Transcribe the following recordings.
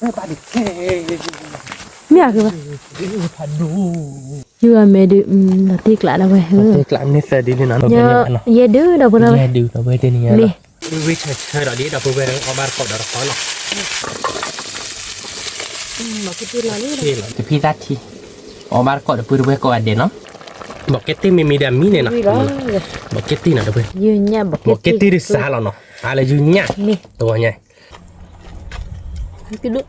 Mẹ cứ vậy. Chưa mẹ đi là tiếc lại đâu vậy. Tiếc lại nên sẽ đi lên nó. Nhớ ye đứa đâu bữa đâu. Ye đứa đâu vậy tên nhà. Đi. Đi chơi đó đi đâu bữa ở bar cỏ đó khó lắm. Mà cái thứ này Thì là cái pizza thì ở bar cỏ đó bữa có ăn đấy nó. Bọc cái tên mình đã mì này nè. Bọc cái tên nào đó bữa. dư nha bọc cái tên đi xa là nó. À là dư nha. Nè. Tôi nha. Cái đứa.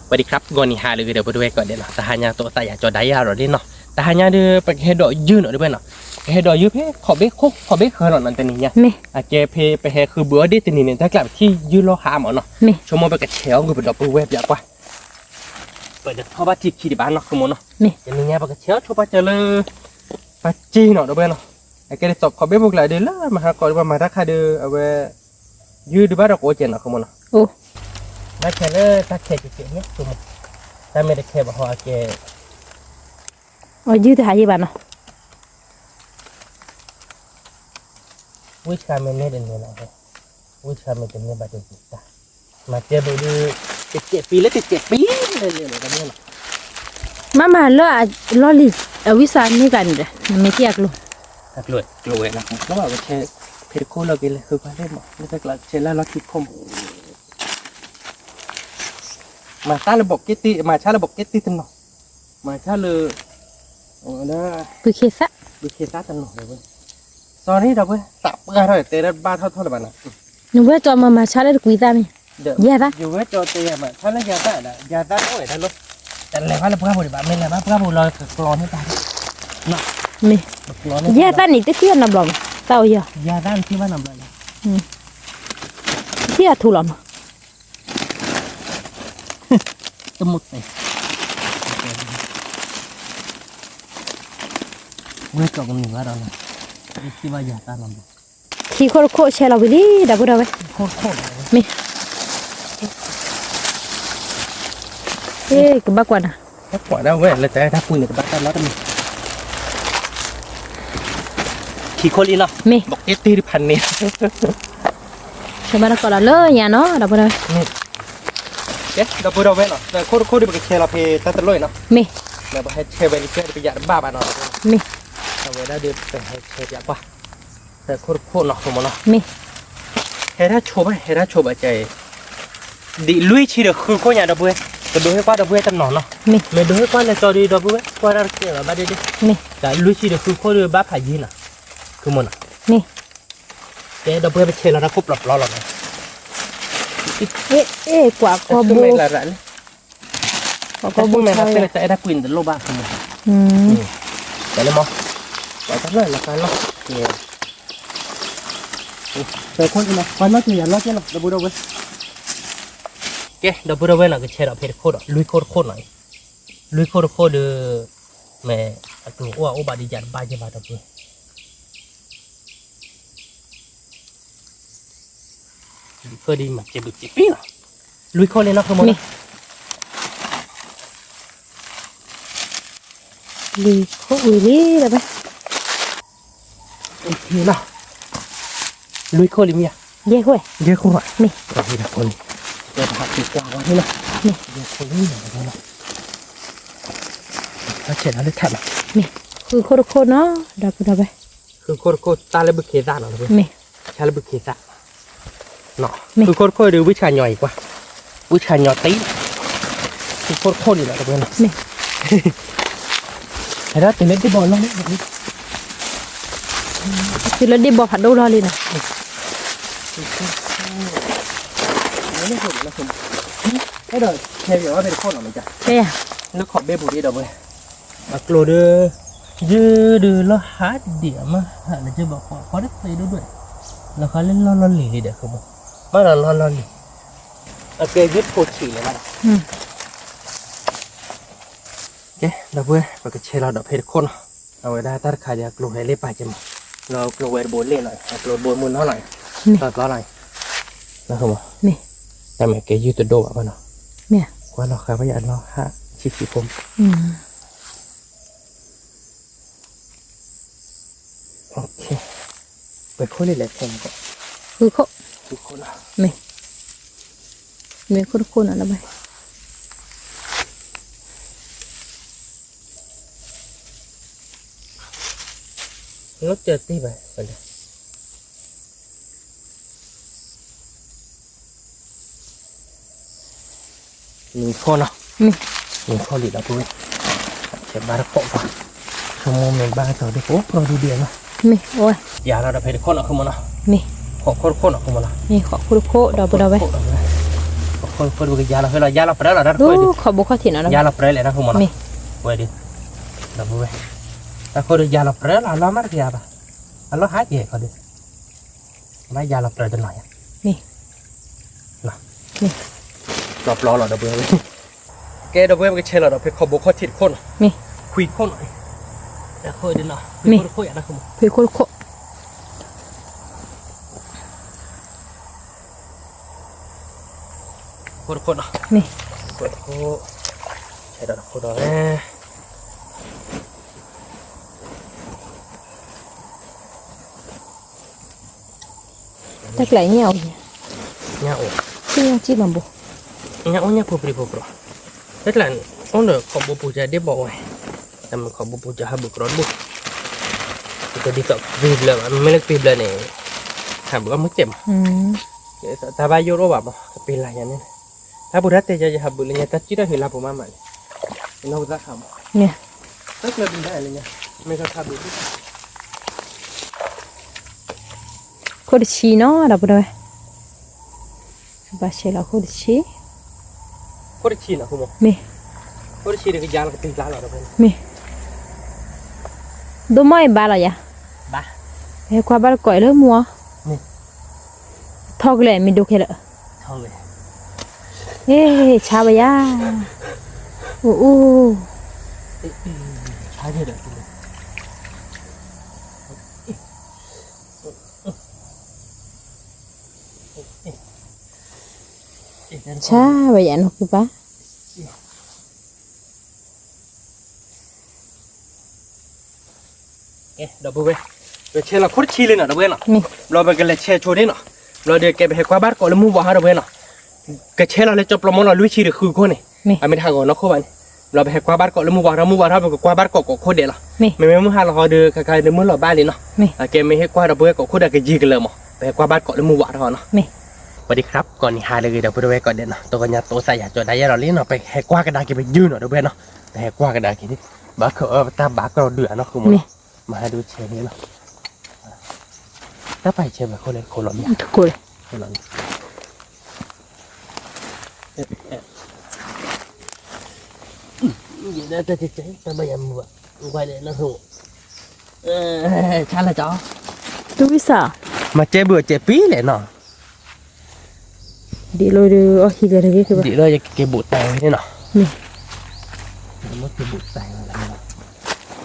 สวัสดีครับก่อนนี้หาเลยเดี๋ยวไปดูก่อนเดี๋ยวเนาะแต่หาญาตัวใส่จอได้ยาหรอเด้เนาะแต่หาญาเด้อไปเฮดดอยยืนหน่อยด้วยเนาะไปเฮดดอยยืนเพ่ขอเบ้คุกขอเบ้เคยหน่อยนั่นตัวนี้เนี่ย Mẹ. อาเจเพไปเฮคือเบื่อดิตัวนี้เนี่ยถ้ากลับที่ยืนรอหาหมอเนาะ Mẹ. ชั่วโมงไปกระเช้าก็ไปดอกปูเว็บยากกว่าเปิดเพราะว่าที่ขี้ที่บ้านเนาะคือหมอเนาะ Mẹ. อย่างนี้เนี่ยไปกระเช้าชั่วไปเจอเลยไปจีเนาะด้วยเนาะไอ้แกได้สอบขอเบ้บุกหลายเดือนแล้วมาหาก่อนว่ามาถ้าใครเด้อเอาไว้ยืนดูบ้านเราโคเจนเนาะคือหมอเนาะ Ô. ถ้าแค่เลยถ้าแค่จะเกี่ยเนี่ยชั่วโมงถ้าไม่ได้แค่บอกว่าแก Ở dưới thì hại gì bạn nào? Which time in it in the which time in the bad ta mà chơi bự đi tiệt phí lấy tiệt phí lên lên cái này Mama lo li ở dưới sàn như gần rồi mẹ tiếc luôn. thật lụi là nó bảo cái chơi thì cô là cái là khơi qua lên mà nó thật là chơi là nó kịp không mà ta là bọc cái tí mà cha là bọc cái tí thân nào mà cha là nó Cứ khi sát. bị khi sát thân nào rồi sau này đâu vậy tạm ra thôi tê ra ba thôi là bạn nào Nhưng với cho mà cha lấy quý ta mình. Dạ ta. dù với cho tê mà cha lấy gia ta đâu vậy ta luôn chẳng lẽ phải là bác bồi bạn mình là bác bồi lo clon hết ta nè Mẹ. Dạ ta này tới kia nằm lòng. Tao giờ. gia ta khi mà nằm lại Kia thu lòng. tôm một này với cậu còn nhiều đó là khi bao giờ ta làm được Khi khô xe là đi đã bữa đâu vậy? khô Mẹ. Ê cái bác quan à? các quả đâu vậy là tại ta quên được bác ta nói mình khi khô đi nào Mẹ. bọc cái tí đi phần này Sao mà nó còn là lơ nhà nó đã bữa đâu? cái đâu bữa đâu vậy nào khô đi bọc cái xe là phải ta tự lôi nào Mẹ. là bọc cái xe về đi chơi bây giờ ba bạn nào Mẹ. về đã được phải xe dạ quaแต่โคตรหนักมันเนาะ Mẹ. เฮ้ยถ้าโชว์ไปใจดิลุยชีเด็กคือก็อย่างดับเบิ้ลก็ดูให้กว่าดับเบิ้ลตำหนอนเนาะ Mẹ. ไม่ดูให้กว่าเลยจอดีดับเบิ้ลกว่าเราเกี่ยวกับบ้านดี Mẹ. แต่ลุยชีเด็กคือก็ดูบ้าผายีน่ะคือมันอ่ะ Mẹ. แต่ดับเบิ้ลไปเชลแล้วนะครบหลับล้อหรอกนะ Ê quả có คือ bố. ไม่ละละเลย Quả ก็ có บุ้ bố งแม่เรา sao เป็น vậy? แต่ได้กลิ่นแต่โลบ้าคือมัน แต่เลยมั้งแต่ตั้งเลยละกันเนาะแต่คนอื่นนะคนนั้นคืออย่างน้อยแค่หรอกดับเบิ้ลดับเบิ้ลแกดับเบิ้ลดับเบิ้ลน่ะก็เชลเราเพลิดโคตรลุยโคตรหน่อยลุยโคตรเด้อแม่ตัวอ้วนอุบาดีจัดบ้าจะบ้าดับเบิ้ลก็ดีมาเจ็บเจ็บปีน่ะลุยโคตรเลยนะคือมัน Lì khô ui lì rồi vậy. นี่นะลุยโคลิมีอะ Dê khôi. เยอะขึ้นว่ะ Mẹ. เราดีนะคนเดี๋ยวผักติดกว่าวันนี้นะ Mẹ. เยอะคนนี้หน่อยนะแล้วเสร็จแล้วเลยแทบ Mẹ. Cứ khô nó đã bữa đâu vậy? คือโคตรตาเลยบุกเคซ่าหน่อยเลย Mẹ. ชาเลยบุกเคซ่าเนาะคือโคตรดูวิชาหน่อยกว่าวิชาหน่อยตีคือโคตรอยู่แล้วเพื่อน Mẹ. แต่ถ้าตื่นเล่นที่บอลลงนี่แบบนี้ Thì nó đi bỏ phạt đâu lo đi nè. ไม่ถูกนะคุณให้เดี๋ยวเทปอย่างว่าเป็นโคตรหรอมันจะ Đây à? นึกขอบเบ้บุรีเดี๋ยวเว้ยมาโกรธยืดแล้วหาเดี๋ยวมาหาแล้วจะบอกขอได้ไปด้วยแล้วเขาเล่นล่อนหลีเดี๋ยวเขาบอกมาล่อนหลีโอเคยึดโคฉีเลยมา Ừ. โอเคเดี๋ยวเว้ยไปกับเชลเราเดี๋ยวเพลคนเอาไว้ได้ถ้าใครอยากกลัวให้เล่นไปจะมาเรากลัวเวทโบนเล่นหน่อยกลัวโบนมุนเท่าไหร่ตัดล้อหน่อยแล้วเขาบอก Mẹ. แต่แม่แกยืดตัวโดดมาเนาะ Mẹ. ว่าเราใครว่าอยากเราฮะชิผม Ừ. โอเคไปคนเลยแหละแข่งก่อน Cứ khô. ทุกคนนะ Mẹ. มีคนๆอะไรไป รถเจอตีไปเป็นมีคนเนาะ นี่ มีคนดีแล้วปุ้ยเจ็บบาร์โคป่ะชั่วโมงหนึ่งบ้าต่อเด็กโอ้โปรดีเดียวเนาะ นี่โอ้ย ยาเราได้ไปคนออกขึ้นมาเนาะ นี่ ขอคนออกขึ้นมาเนาะ นี่ขอคุโคดอกบุดเอาไว้ คนบุกยาเราให้เรายาเราไปแล้วเราได้ ดู ไปดิ ขอบุกเข้าถิ่นเอา ยาเราไปเลยนะขึ้นมาเนาะ นี่ ไปดิเราไปแต่คนยาเราไปแล้วเราไม่ได้ยาป่ะเราหายเหี้ยเขาดิไม่ยาเราไปจะหน่อย นี่ นะนี่รอบล้อเราดับเบิ้ลแกดับเบิ้ลก็เชลเราไปขอบุกข้อทิศคน นี่ คุยคนหน่อยแต่คุยดิเนาะคุยอะไรคุณ พี่คุโค คนเนาะ นี่ คนใช่ดอกคนดอก ตะไคร้เหี่ยว เนี่ยโอ้ ที่ยังจีบมันบุ เนี่ยโอ้เนี่ยผู้ปริผู้ปรนั่นแหละอ๋อเนอะขอบุปูจะได้บอกไว้แต่มันขอบุปูจะหาบุกรถบุก็ดีกับปีบเลยมันไม่เล็กปีบเลยเนี่ยหาบุกก็ไม่เจ็บ แต่บายุโรบะก็เป็นไรอย่างนี้ถ้าบุรัตเตจะหาบุกเลยเนี่ยตัดจีได้เห็นลาผมมาใหม่เราจะทำ เนี่ย ตัดเลยเป็นได้เลยเนี่ยไม่ก็ทำดู โคดิชีเนาะดอกบุดเอาไว้บาเชลาโคดิชี คนที่นะคุณหมอ นี่ คนที่เด็กยาเราก็ตีลาเราเป็น นี่ดูไม่บาละยะ บ้า เฮ้ยความบาละก่อยเลยมัว นี่ ทอกเลยมีดูแค่ละ เท่าเลย เฮ้ยชาบะยาอู้ ใช่เลย ชาบะยานุคือปะ เอ๊ะดับเบิ้ลเวชเราคุดชีเลยนะดับเบิ้ลนะ นี่ เราไปกันเลยเชโชนี่นะเราเดี๋ยวแกไปให้ความบ้านก่อนแล้วมูว่าดับเบิ้ลนะกเชเราเลยจบประมงเราลุยชีหรือคือคนนี่ นี่ ไม่ทางก่อนนะคู่บ้านเราไปให้ความบ้านก่อนแล้วมูว่าเราไปกับความบ้านก่อนก็โคตรเด็ดละ นี่ ไม่มือหาเราเดือใครๆเดือมือเราบ้านเลยเนาะ นี่ แกไม่ให้ความดับเบิ้ลก็โคตรได้ก็ยีกันเลยมั้งไปให้ความบ้านก่อนแล้วมูว่าเราเนาะ นี่ สวัสดีครับก่อนนี้หาเลยเดี๋ยวไปดูไว้ก่อนเด่นเนาะตัวกันยาตัวใส่ยาจอดได้ยาเราเลี้ยงเนาะไปให้กว่ากระดาษกินไปยืนเนาะดับเบิ้ลเนาะไปให้กว่ากระดาษกินนี่บ้าเขาตาบ้าเราเดือดเนาะคุณมั้งมาดูเชฟนี่เนาะถ้าไปเชฟแบบคนเลยคนหล่อเนี่ย ทุกคน คนหล่อเดี๋ยวจะเจ๊แต่ไม่ยอมว่ะไว้เลยนะฮู้ชาละจ้อ ดูวิสา มาเจ๊เบื่อเจ๊ปีเลยเนาะ ดีเลยดูอ๋อฮิเลเรกิคือปะ ดีเลยจะเก็บบุตรแต่งนี่เนาะ นี่ มันเก็บบุตรแต่งอะไร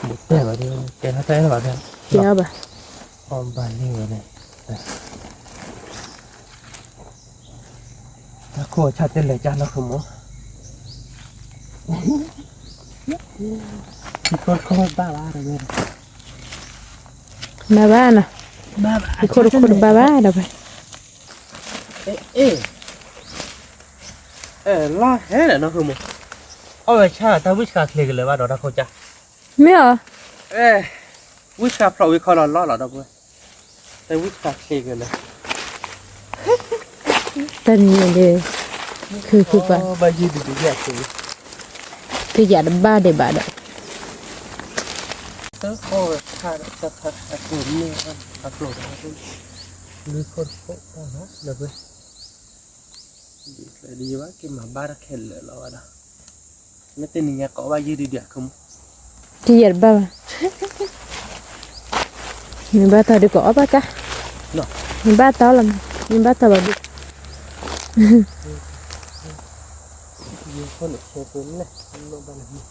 บุตรแต่งอะไรเจ๊เขาแต่งอะไรเนี่ย เจ้าปะ ออมบานนี่เลยถ้าโคชัดเจนเลยจ้านะคุณหมอที่โคตรบ้าอะไรเนี่ย มาบ้านนะ บ้า อีกคนบ้าเดี๋ยวไป ล่าแฮ่นะคุณหมอเอาไปชาแต่วิชาเคลียร์กันเลยว่าเราเขาจะ ไม่เหรอ วิชาเพราะวิเคราะห์ล่อเราด้วยแต่วิชาเคลียร์กันเลย ตอนนี้เลยคือปะ บายีดีดีแย่สุด คืออยากบ้าเดี๋ยวบ้าเดี๋ยว โอ้ชาจะพัดอัดหุ่นนี่ครับอัดโหลดนะครับลือคนโคตรนะเดี๋ยวไปดีว่ากินมาบ้าระเข็นเลยเราอะนะไม่ติดนี่ก็ว่ายีดีเดียคุณ ที่อยากบ้ามีบ้าตาดีกว่าปะกะ เนาะ มีบ้าตาละมีบ้าตาบ้าดิ ยีคนเชื่อผมเลยโนบันนี่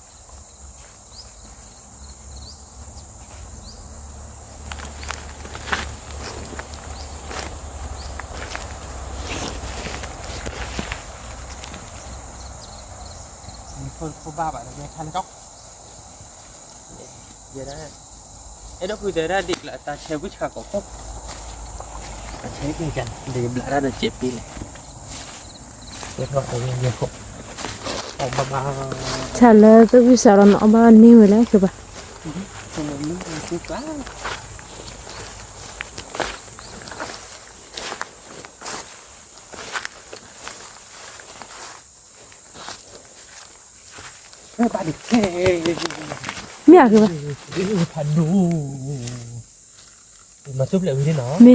คนโคบ้าแบบนี้ทันจ๊อกเดี๋ยวได้ไอ้ดอกคือเดี๋ยวได้ดิกละตาเชวิชาก็ครบตาเชฟนี่กันเดี๋ยวบลาได้เจ็บปีเลย cái thôi nhiều khổ ông ba chả là tôi biết sao nó ba nhiêu rồi đấy kìa bà không muốn chút cá bạn đi khe mẹ kìa bà thật đủ mà giúp lại với nó mẹ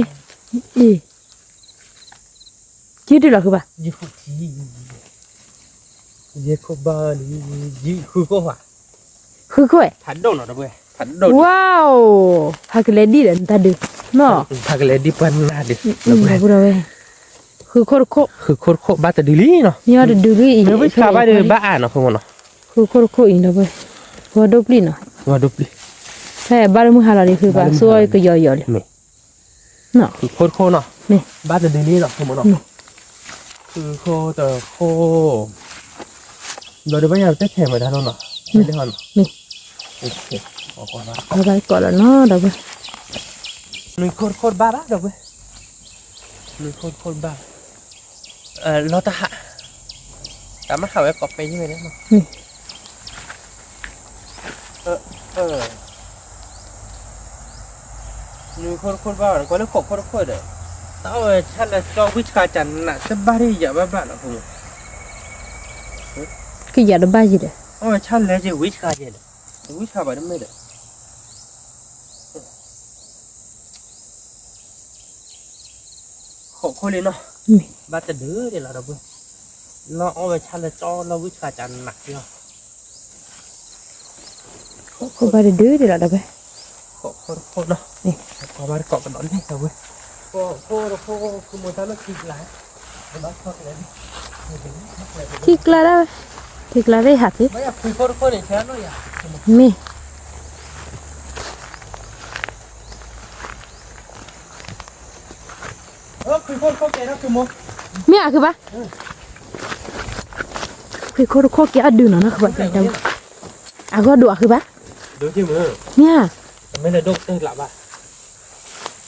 đi chứ đi là kìa bà gì không chi gì không ba gì khử có hỏa khứ coi thật đâu nó đâu vậy thật đâu wow hai cái lấy đi đến ta được nó thật cái đi pan là được đâu rồi khứ khô ba ta đi lý nó nhưng mà được đi nếu với cả ba được ba nó không nó khứ khô in đâu vậy qua đốt đi nó qua đục đi thế ba mươi hai là đi khứ bà xuôi cái giò giò mẹ nó khô nó mẹ ba ta đi lý nó không nó khô tờ khô rồi được bao nhiêu tết thèm ở đây không nó mẹ mẹ ở đây gọi là nó đâu vậy nuôi khôn ba bác đâu vậy nuôi khôn ba lo ta hạ cả mắt khẩu em cọpไปnhư vậy đấy mà nuôi khôn ba nó có lớp khôn đấy tao chắc là cho vít cà chắn là sẽ ba đi giờ ba bạn nó không cái giờ đó ba gì đấy chắc là chỉ vít cà gì đấy vít cà vậy đó mới được khô lên nó ba ta đứa để là đâu vậy nó ôi chắc là cho nó vít cà chắn nặng chưa khô ba đứa thì là đâu vậy khô nó có ba cọp nó đi đâu vậy khô một tháng nó kịp lại nó cho cái đấy thịt là đây hạt ấy mấy khô để chén nó vậy mẹ khô cái nó cứ mua mẹ kìa bà khô kia đưa nó kìa bà đâu à có đũa kìa bà được chứ mà mẹ mấy là đốt tên lạ bà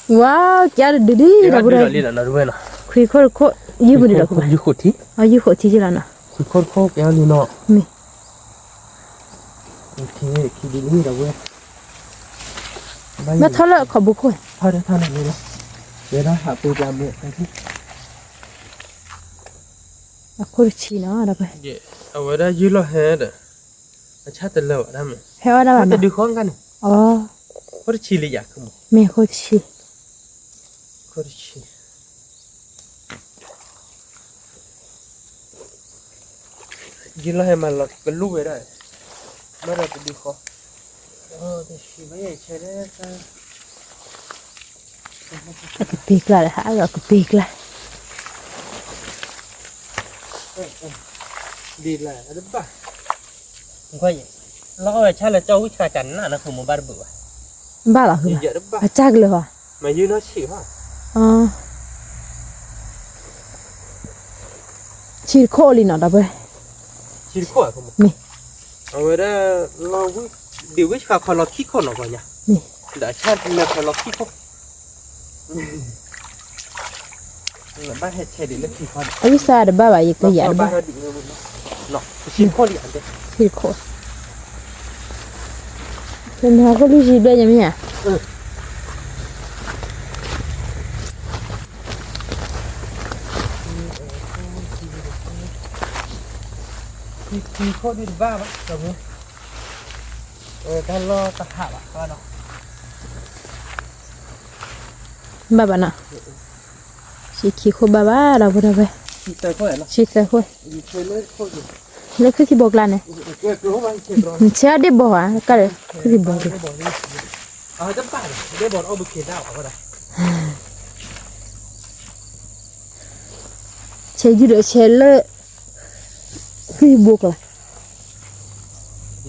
wow chả được đi đâu đây đi là nó đúng khô như vậy được bà như khổ thí như khổ thì là nó khô kéo đi nó mẹ khi đi đi đâu vậy mẹ thôi là khó bốc khôi thôi này đi để đó hạ tôi làm mẹ cái khô chi nó đâu vậy dạ ở đây dưới lo hè đấy chắc từ lâu ở đây mà heo đâu mà từ khoáng cái này có chi lý không mẹ khô chi có chi dưới lo hè mà là cái lú vậy đấy nó là từ khoáng thì chỉ mấy chơi đấy cái pik lại hả rồi cái pik lại đi là nó ba không có gì lo là chắc là cho cái cà chắn là nó không một ba bữa ba là hả à chắcเลยhả mà như nó chỉ hả chỉ khô đi nó đâu vậy chỉ khô không mẹ ở đây lo cái điều cái cà lo khí khô nó gọi nhá mẹ đã chắc là cà lo khí khô là ba hết chơi để lấy khí khô ở dưới xa ba vậy cái gì ba nó chỉ khô liền đấy chỉ khô nên họ có lý gì đây nhỉ khí khô đi ba bác rồi ta lo ta hạ bác coi nó ba bạn ạ chỉ khí khô ba đâu vậy chỉ tới khô này nó chỉ tới khô chơi lấy khô gì lấy cái bọc lan này sẽ đi bỏ à cái này cái bọc này đắp phải để bỏ ông bị kia đau ở đây chơi gì đó chơi là cái bọc là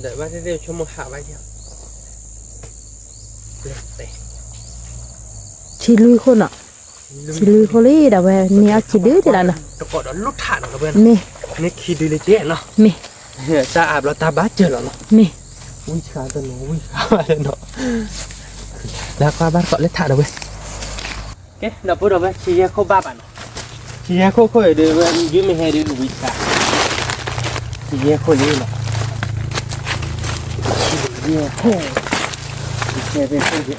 để ba sẽ đều cho một hạ bài theo chỉ lui khô nọ chỉ lui khô đi đâu vậy nè chỉ đứa thì là nè có đó lút hạ nó bên nè nè khi đi lấy chết nó nè ta áp là ta bát chơi nó nè ui khá tên nó ui khá tên nó đã qua bát gọi lấy thả đâu bên cái là bữa đầu bên chỉ khô ba bạn chỉ nghe khô khô để dưới mình hay để đủ vị cả chỉ nghe khô như này chỉ nghe khô chỉ nghe về khô vậy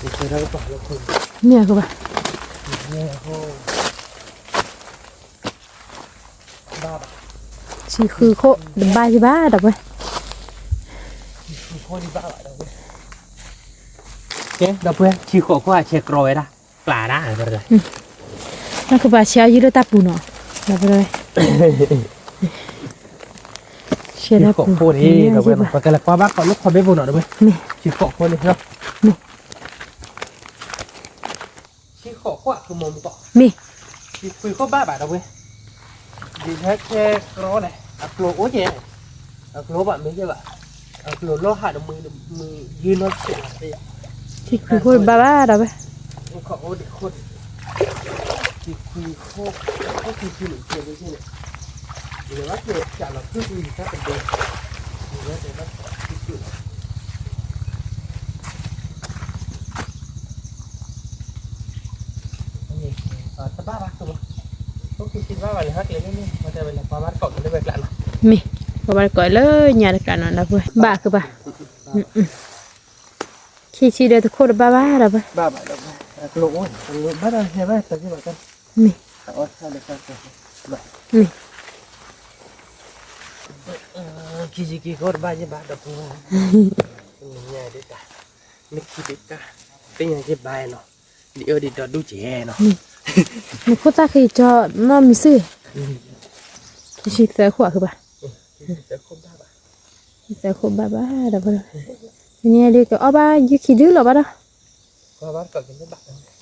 chỉ nghe đâu có là khô nè các bạn chỉ nghe khô ba chỉ khử khô đừng ba chứ ba đọc ơi khô đi ba lại đâu cái đọc ơi chỉ khô quá check rồi đó là đã rồi nó cứ bà xéo dưới đó tạp bù nó đọc rồi xéo chỉ tạp khô bù khô đi đọc ơi mà cái là qua bác có lúc không biết vô nào đâu ơi chỉ khô khô đi không chỉ khô quáคือมองต่อ mi chỉคุยcó ba bạn đâu ơi đi hết xe nó này upload ố gì upload bạn mấy cái bạn upload nó hạ được mười dư nó sẽ là đây chỉ khử khô ba ba đọc ơi không có để khôn chỉคุยkhô có khi chưa được tiền đấy chứ này để bắt được trả là cứ gì các vấn đề để bắt chịu tập ba rồi có khi xin ba bạn hát tiếng lên mà giờ mình là qua bắt cậu nó về lại mi bà bà gọi lời nhà được cả nó đọc ơi bà cơ bà khi chỉ để khô ba ba đọc ơi ba bạn đâu lỗ bắt ra hay bắt sao chứ bạn con mi sao được sao mi Kiji có ba chứ ba đập nhà đấy cả mình khi đấy cả cái nhà cái bài nó đi ở đi đó đu trẻ nó một cô ta khi cho nó mi sư chỉ tới khỏa cơ bà tới khô ba ba đọc ơi nhà đi cái ba dưới khi đứa là ba đó qua bắt cậu cái bạn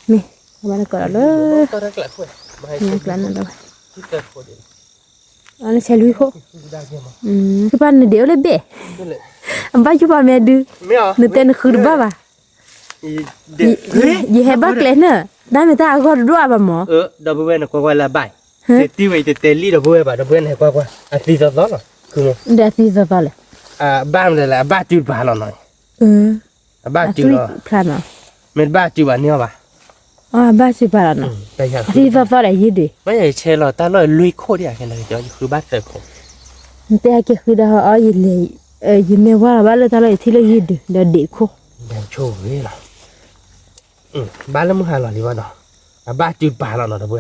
mi bà nó gọi là tôi đang lại khỏe nhà cái nó đâu chứ tôi khỏe đi anh sẽ lui khô cái bạn này đéo lên bể anh bắt chú bà mẹ đưa người tên khử ba bà gì hay bắt lên nữa đây người ta gọi đua bà mỏ đâu bữa nó qua là bài tiêu vậy thì lý đâu bữa bà đâu bữa này qua tí đó rồi cứ để tí giờ vào lại ba này là ba chữ bà nó nói ba chữ rồi plan à mình ba chữ bà nhau bà ba chữ bà nó tí giờ vào lại gì đi mấy ngày chơi là ta nói lui khô đi à cái này cho cứ bắt được khô thế cái khi đó ở gì lại gì mẹ qua là bắt lên ta lại thì là gì đi để để khô đang trâu vậy là ba là muốn hai lần đi vào đó ba chữ bà nó đâu bữa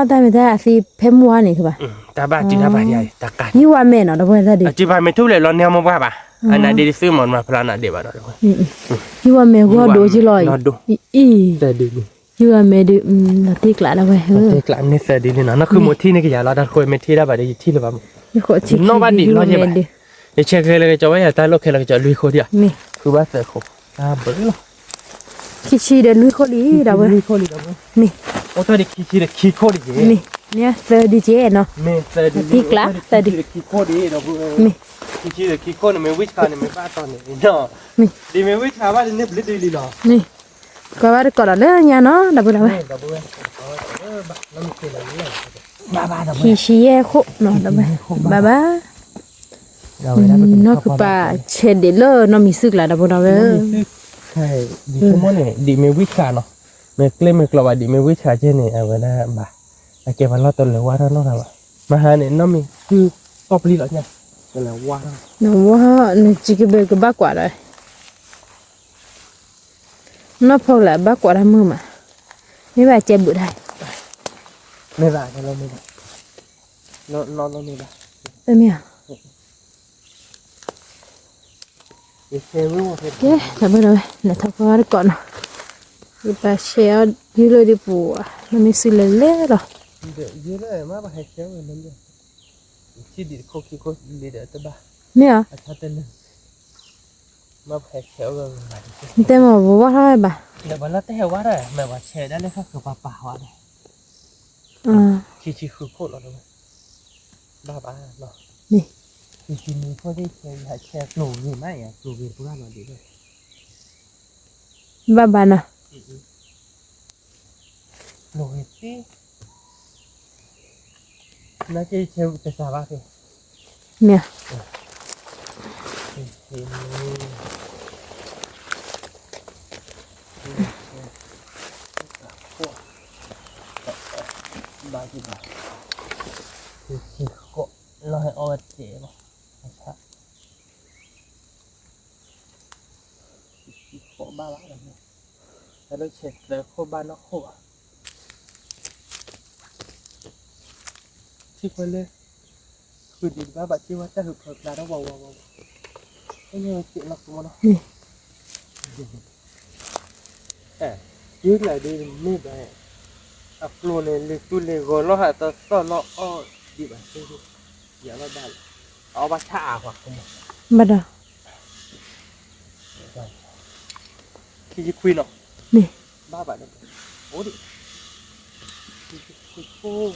ta mình thấy thì phèm mua này các bạn ta ba chữ ta bà đi ta cài như qua mẹ nó đâu phải đi chữ bà mình thu lại lo neo mà ba bà anh này điซื้อหมดมาพลานะเดี๋ยวบ้านเรา như qua mẹ qua đồ chứ lòi ý แต่ดี như qua mẹ đi là tiếc lại đâu phải แต่กลางนี่แต่ดีนี่เนาะนั่นคือหมดที่นี่ก็อย่าเราดันคุยไม่ที่ได้บ่ได้ที่หรือเปล่า như khó chịu nó bắt đi lo gì vậy để chơi cái này cho vậy ta lúc cái này cho lui khô đi à mẹ cứ bắt sợ khô bữa rồi khi chi để lui khô đi đâu vậy lui khô đi đâu mẹ ô tôi đi khi được khi khô đi mẹ nhá giờ đi chế nó mẹ giờ đi tiếc lắm giờ đi khi khô đi đâu mẹ khi được khi khô này mình biết cái này mình bắt tao này nó mẹ đi mình biết cái bắt đi nếp lít đi nó mẹ có bắt được còn là nhà nó đâu vậy khi chi khô nó đâu vậy ba nó cứ bà trên đến lơ nó mình sức là đâu vậyใช่ดีชั่วโมงเนี่ยดีไม่วิชาเนาะไม่เคลมไม่กลัวดีไม่วิชาเช่นเนี่ยเอาไว้นะบ่าไอ้เก็บวันละตัวเลยว่าเท่านั้นแหละมาหาเนี่ยน้องมีคือกอบลีหรอเนี่ยก็เลยว่า nó quá nó chỉ cái bề cái bát quả rồi nó phô lại bát quả ra mưa mà mấy bà chơi bự đây ไม่ได้เราไม่ได้เราไม่ได้ ơi mẹ cái là bây giờ là thằng con nó còn cái bà xéo đi lên đi bùa nó mới xử lý lẽ rồi dưới đây mà bà hay xéo rồi nên chỉ đi khô đi để tới ba mẹ à thật tên mà hay xéo rồi tên mà bố thôi bà để bà lát theo quá rồi mẹ bà xé đã lấy khác của bà quá này chỉ khử khô rồi ba nó nè chỉ mình có thể xe lổ gì mấy à lổ về cũng là nó đi rồi bà nè lổ về tí nó chơi theo cái xà ba kìa mẹ ba cái ba thì có lo hay ở chế mà có ba bác rồi thế nó chết rồi khô ba nó khô à chỉ phải lên cứ đi ba bạn chỉว่าจะหึกlà nó vào cái như chuyện là của nóยืดเลยดีนี่ไปอัพโหลดเลยตู้เลยก็เราหาตัวต่อเราอ้อดีไปอย่าเราได้เอาบัตรชาขวาคุณบัดที่จะคุยเนาะนี่บ้าบัตรโอ้ดิคุย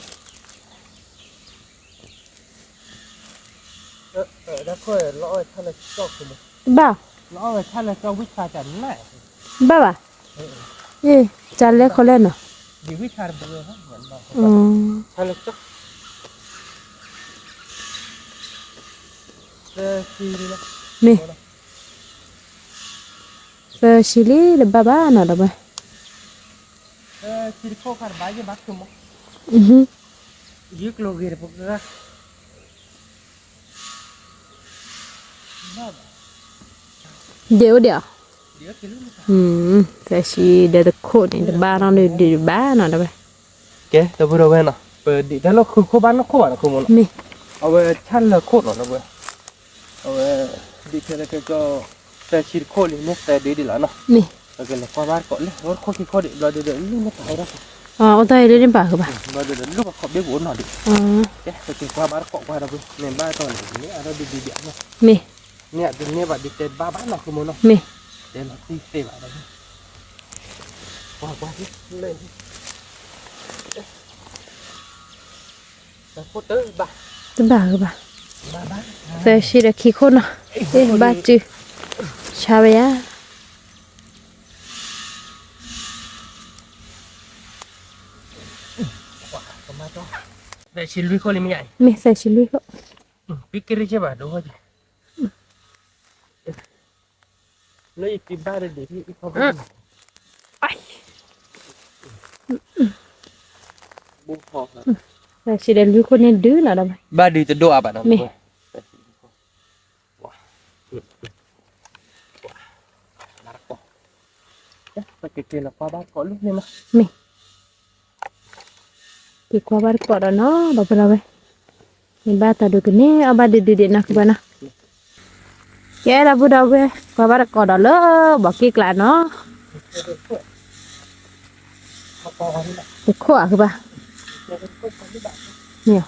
แล้วก็เราเอาท่านละชอบคุณบ้าเราเอาท่านละชอบวิชาจันทร์ไหนบ้าจันเล็กเขาเล่นเหรอดีวิชาเบอร์ฮะเหมือนเราท่านละชอบนี่ชิลีหรือบ้าๆน่ะดอกไปชิลิโก้การบ้านยังบักชุ่มยึกโลเกอร์พวกนั้นเดี๋ยวแต่ชีเดี๋ยวโคตรนี่บ้านเราเดี๋ยวบ้านน่ะดอกไปแกแต่พวกเราเว้ยน่ะเปิดดิแต่เราคือโคบ้านเราโคอ่ะคุณมองนี่เอาไว้ชั้นละโคตรน่ะเว้ยเอาไว้ดิแค่ก็แต่ชิลิโก้เลยเนี่ยแต่ดีแล้วเนาะนี่แล้วก็เลยโคบ้านก่อนเลยว่าโคที่โคดิเราเดี๋ยวลูกไม่ตายแล้วอ๋อตายเรื่องป่ะคือป่ะเราเดี๋ยวลูกขอบเบี้ยหัวหน่อยดิแกไปกินโคบ้านเกาะไว้เราเว้ยเนี่ยบ้านตอนนี้เราดีเนาะนี่เนี่ยเดี๋ยวนี้ว่าดิเต็มบ้านเราคุณมองเนาะนี่เดี๋ยวเราตีเสียอะไรว้าวเลยแต่โคตรบ้าคือป่ะแต่ชีระขี้คนเนาะบ้าจื้อชาเบียแต่ชิลุยเขาเลยไม่ใหญ่ไม่ใส่ชิลุยเขาปิกเกอร์ใช่ป่ะดูเขาดิแล้วอีกปีบ้านเด็กที่เขาไปบุกพอแต่ชิเดลุยคนนี้ดื้อน่ะดอกบ้านดื้อจะโดดอ่ะบ้านนี่ไปเก็บละบ้านก่อนลูกนี่มั้ยนี่เก็บบ้านก่อนเนาะดอกไปเลยนี่บ้านตาดูกันนี่เอาบ้านดีๆนะคือบ้านนะแกเราพูดเอาไปบ้านก่อนเลยบอกกี่กลาเนาะเด็กขั้วคือป่ะเนี่ย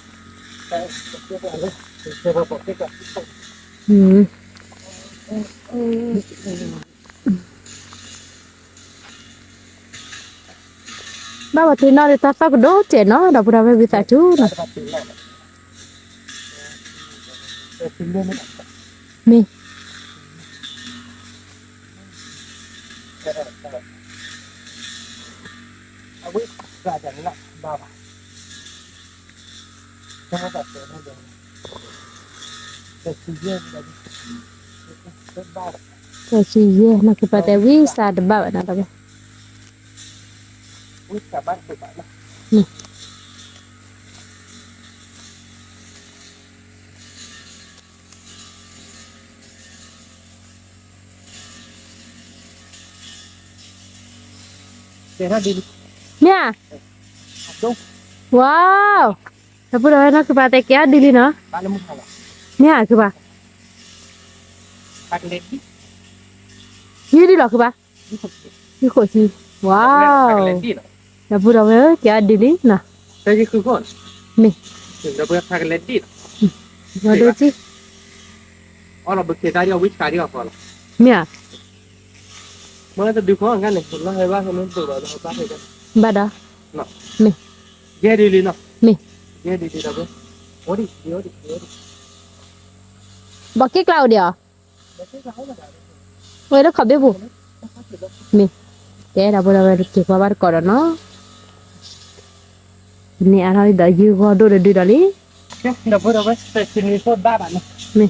บ้าว่าที่นอนdi tapak do ceno dah berapa bisa cuna nih awit raja nak bawa jangan tak ceno dong kesian lagi sebab kesian nak kepada bisa debak nak apa wis kabar tu pak lah. Kira dulu. Nya. Dong. Wow. Tapi dah nak kepada kia dulu na. Kalau muka. Nya ke ba? Pakai lagi. Ni di lah ke ba? Ni kok si. Wow. Dah pura dah kia dulu na. Tadi ke kon. Ni. Dah pura pakai lagi. Ada sih. Orang berkata dia wis kari apa lah. Nya. Mana tu dukung kan ni? Allah hebat kamu tu dah hebat kan. Bada. No. Ni. Dia dulu no. Ni. Dia dulu dah ber. Odi. Baki cloud dia. Vậy đó không biết vụ. Mình. Cái đó bây giờ chỉ qua bắt cỏ đó nó. Nè anh ơi đợi dư qua đôi đi đó đi. Đó bây giờ phải xin đi phốt ba bạn này. Mình.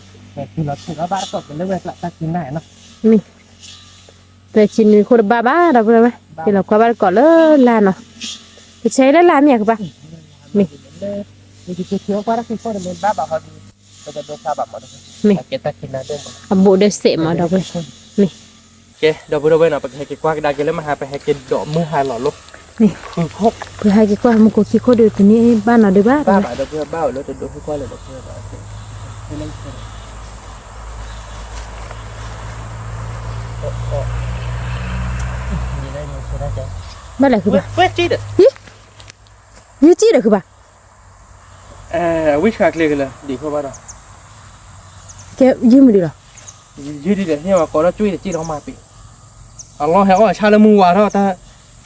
Thì nó chỉ có ba cỏ cái nước lại ta chín này nó. Mình. Về chín khô ba đó bây giờ. Thì là qua bắt cỏ là nó. Thì chế đó làm gì các bạn? Mi. Jadi kecil para kita dengan baba hadi. Kita dosa baba tu. Mi. Kita kena dong. Abu dah sek mah dah weh. Mi. โอเคเดี๋ยวไปหน่อยไปให้กว้างได้กันแล้วมาหาไปให้กินดอกมือหาหล่อลูก นี่ พก เพื่อให้กี่กว่ามันก็คิดเขาดูตัวนี้บ้านเราได้บ้า บ้าบ่าเดี๋ยวเพื่อบ้าแล้วจะดูให้กว้างเลยเดี๋ยวเพื่อบ้าให้นั่งเฉยนี่ได้เนี่ยได้จ้ะ บ้านอะไรคือบ้า เว้ยจีด ยูจีเลยคือบ้า วิชาเคลียร์กันเลยดีเข้าบ้านเรา แกยืมมาดีหรอ ยืดดีเดี๋ยวเนี่ยว่าก่อนเราจุ้ยจีดเขามาปีอัลลอฮ์ให้ว่าชาละมูวาเท่าแต่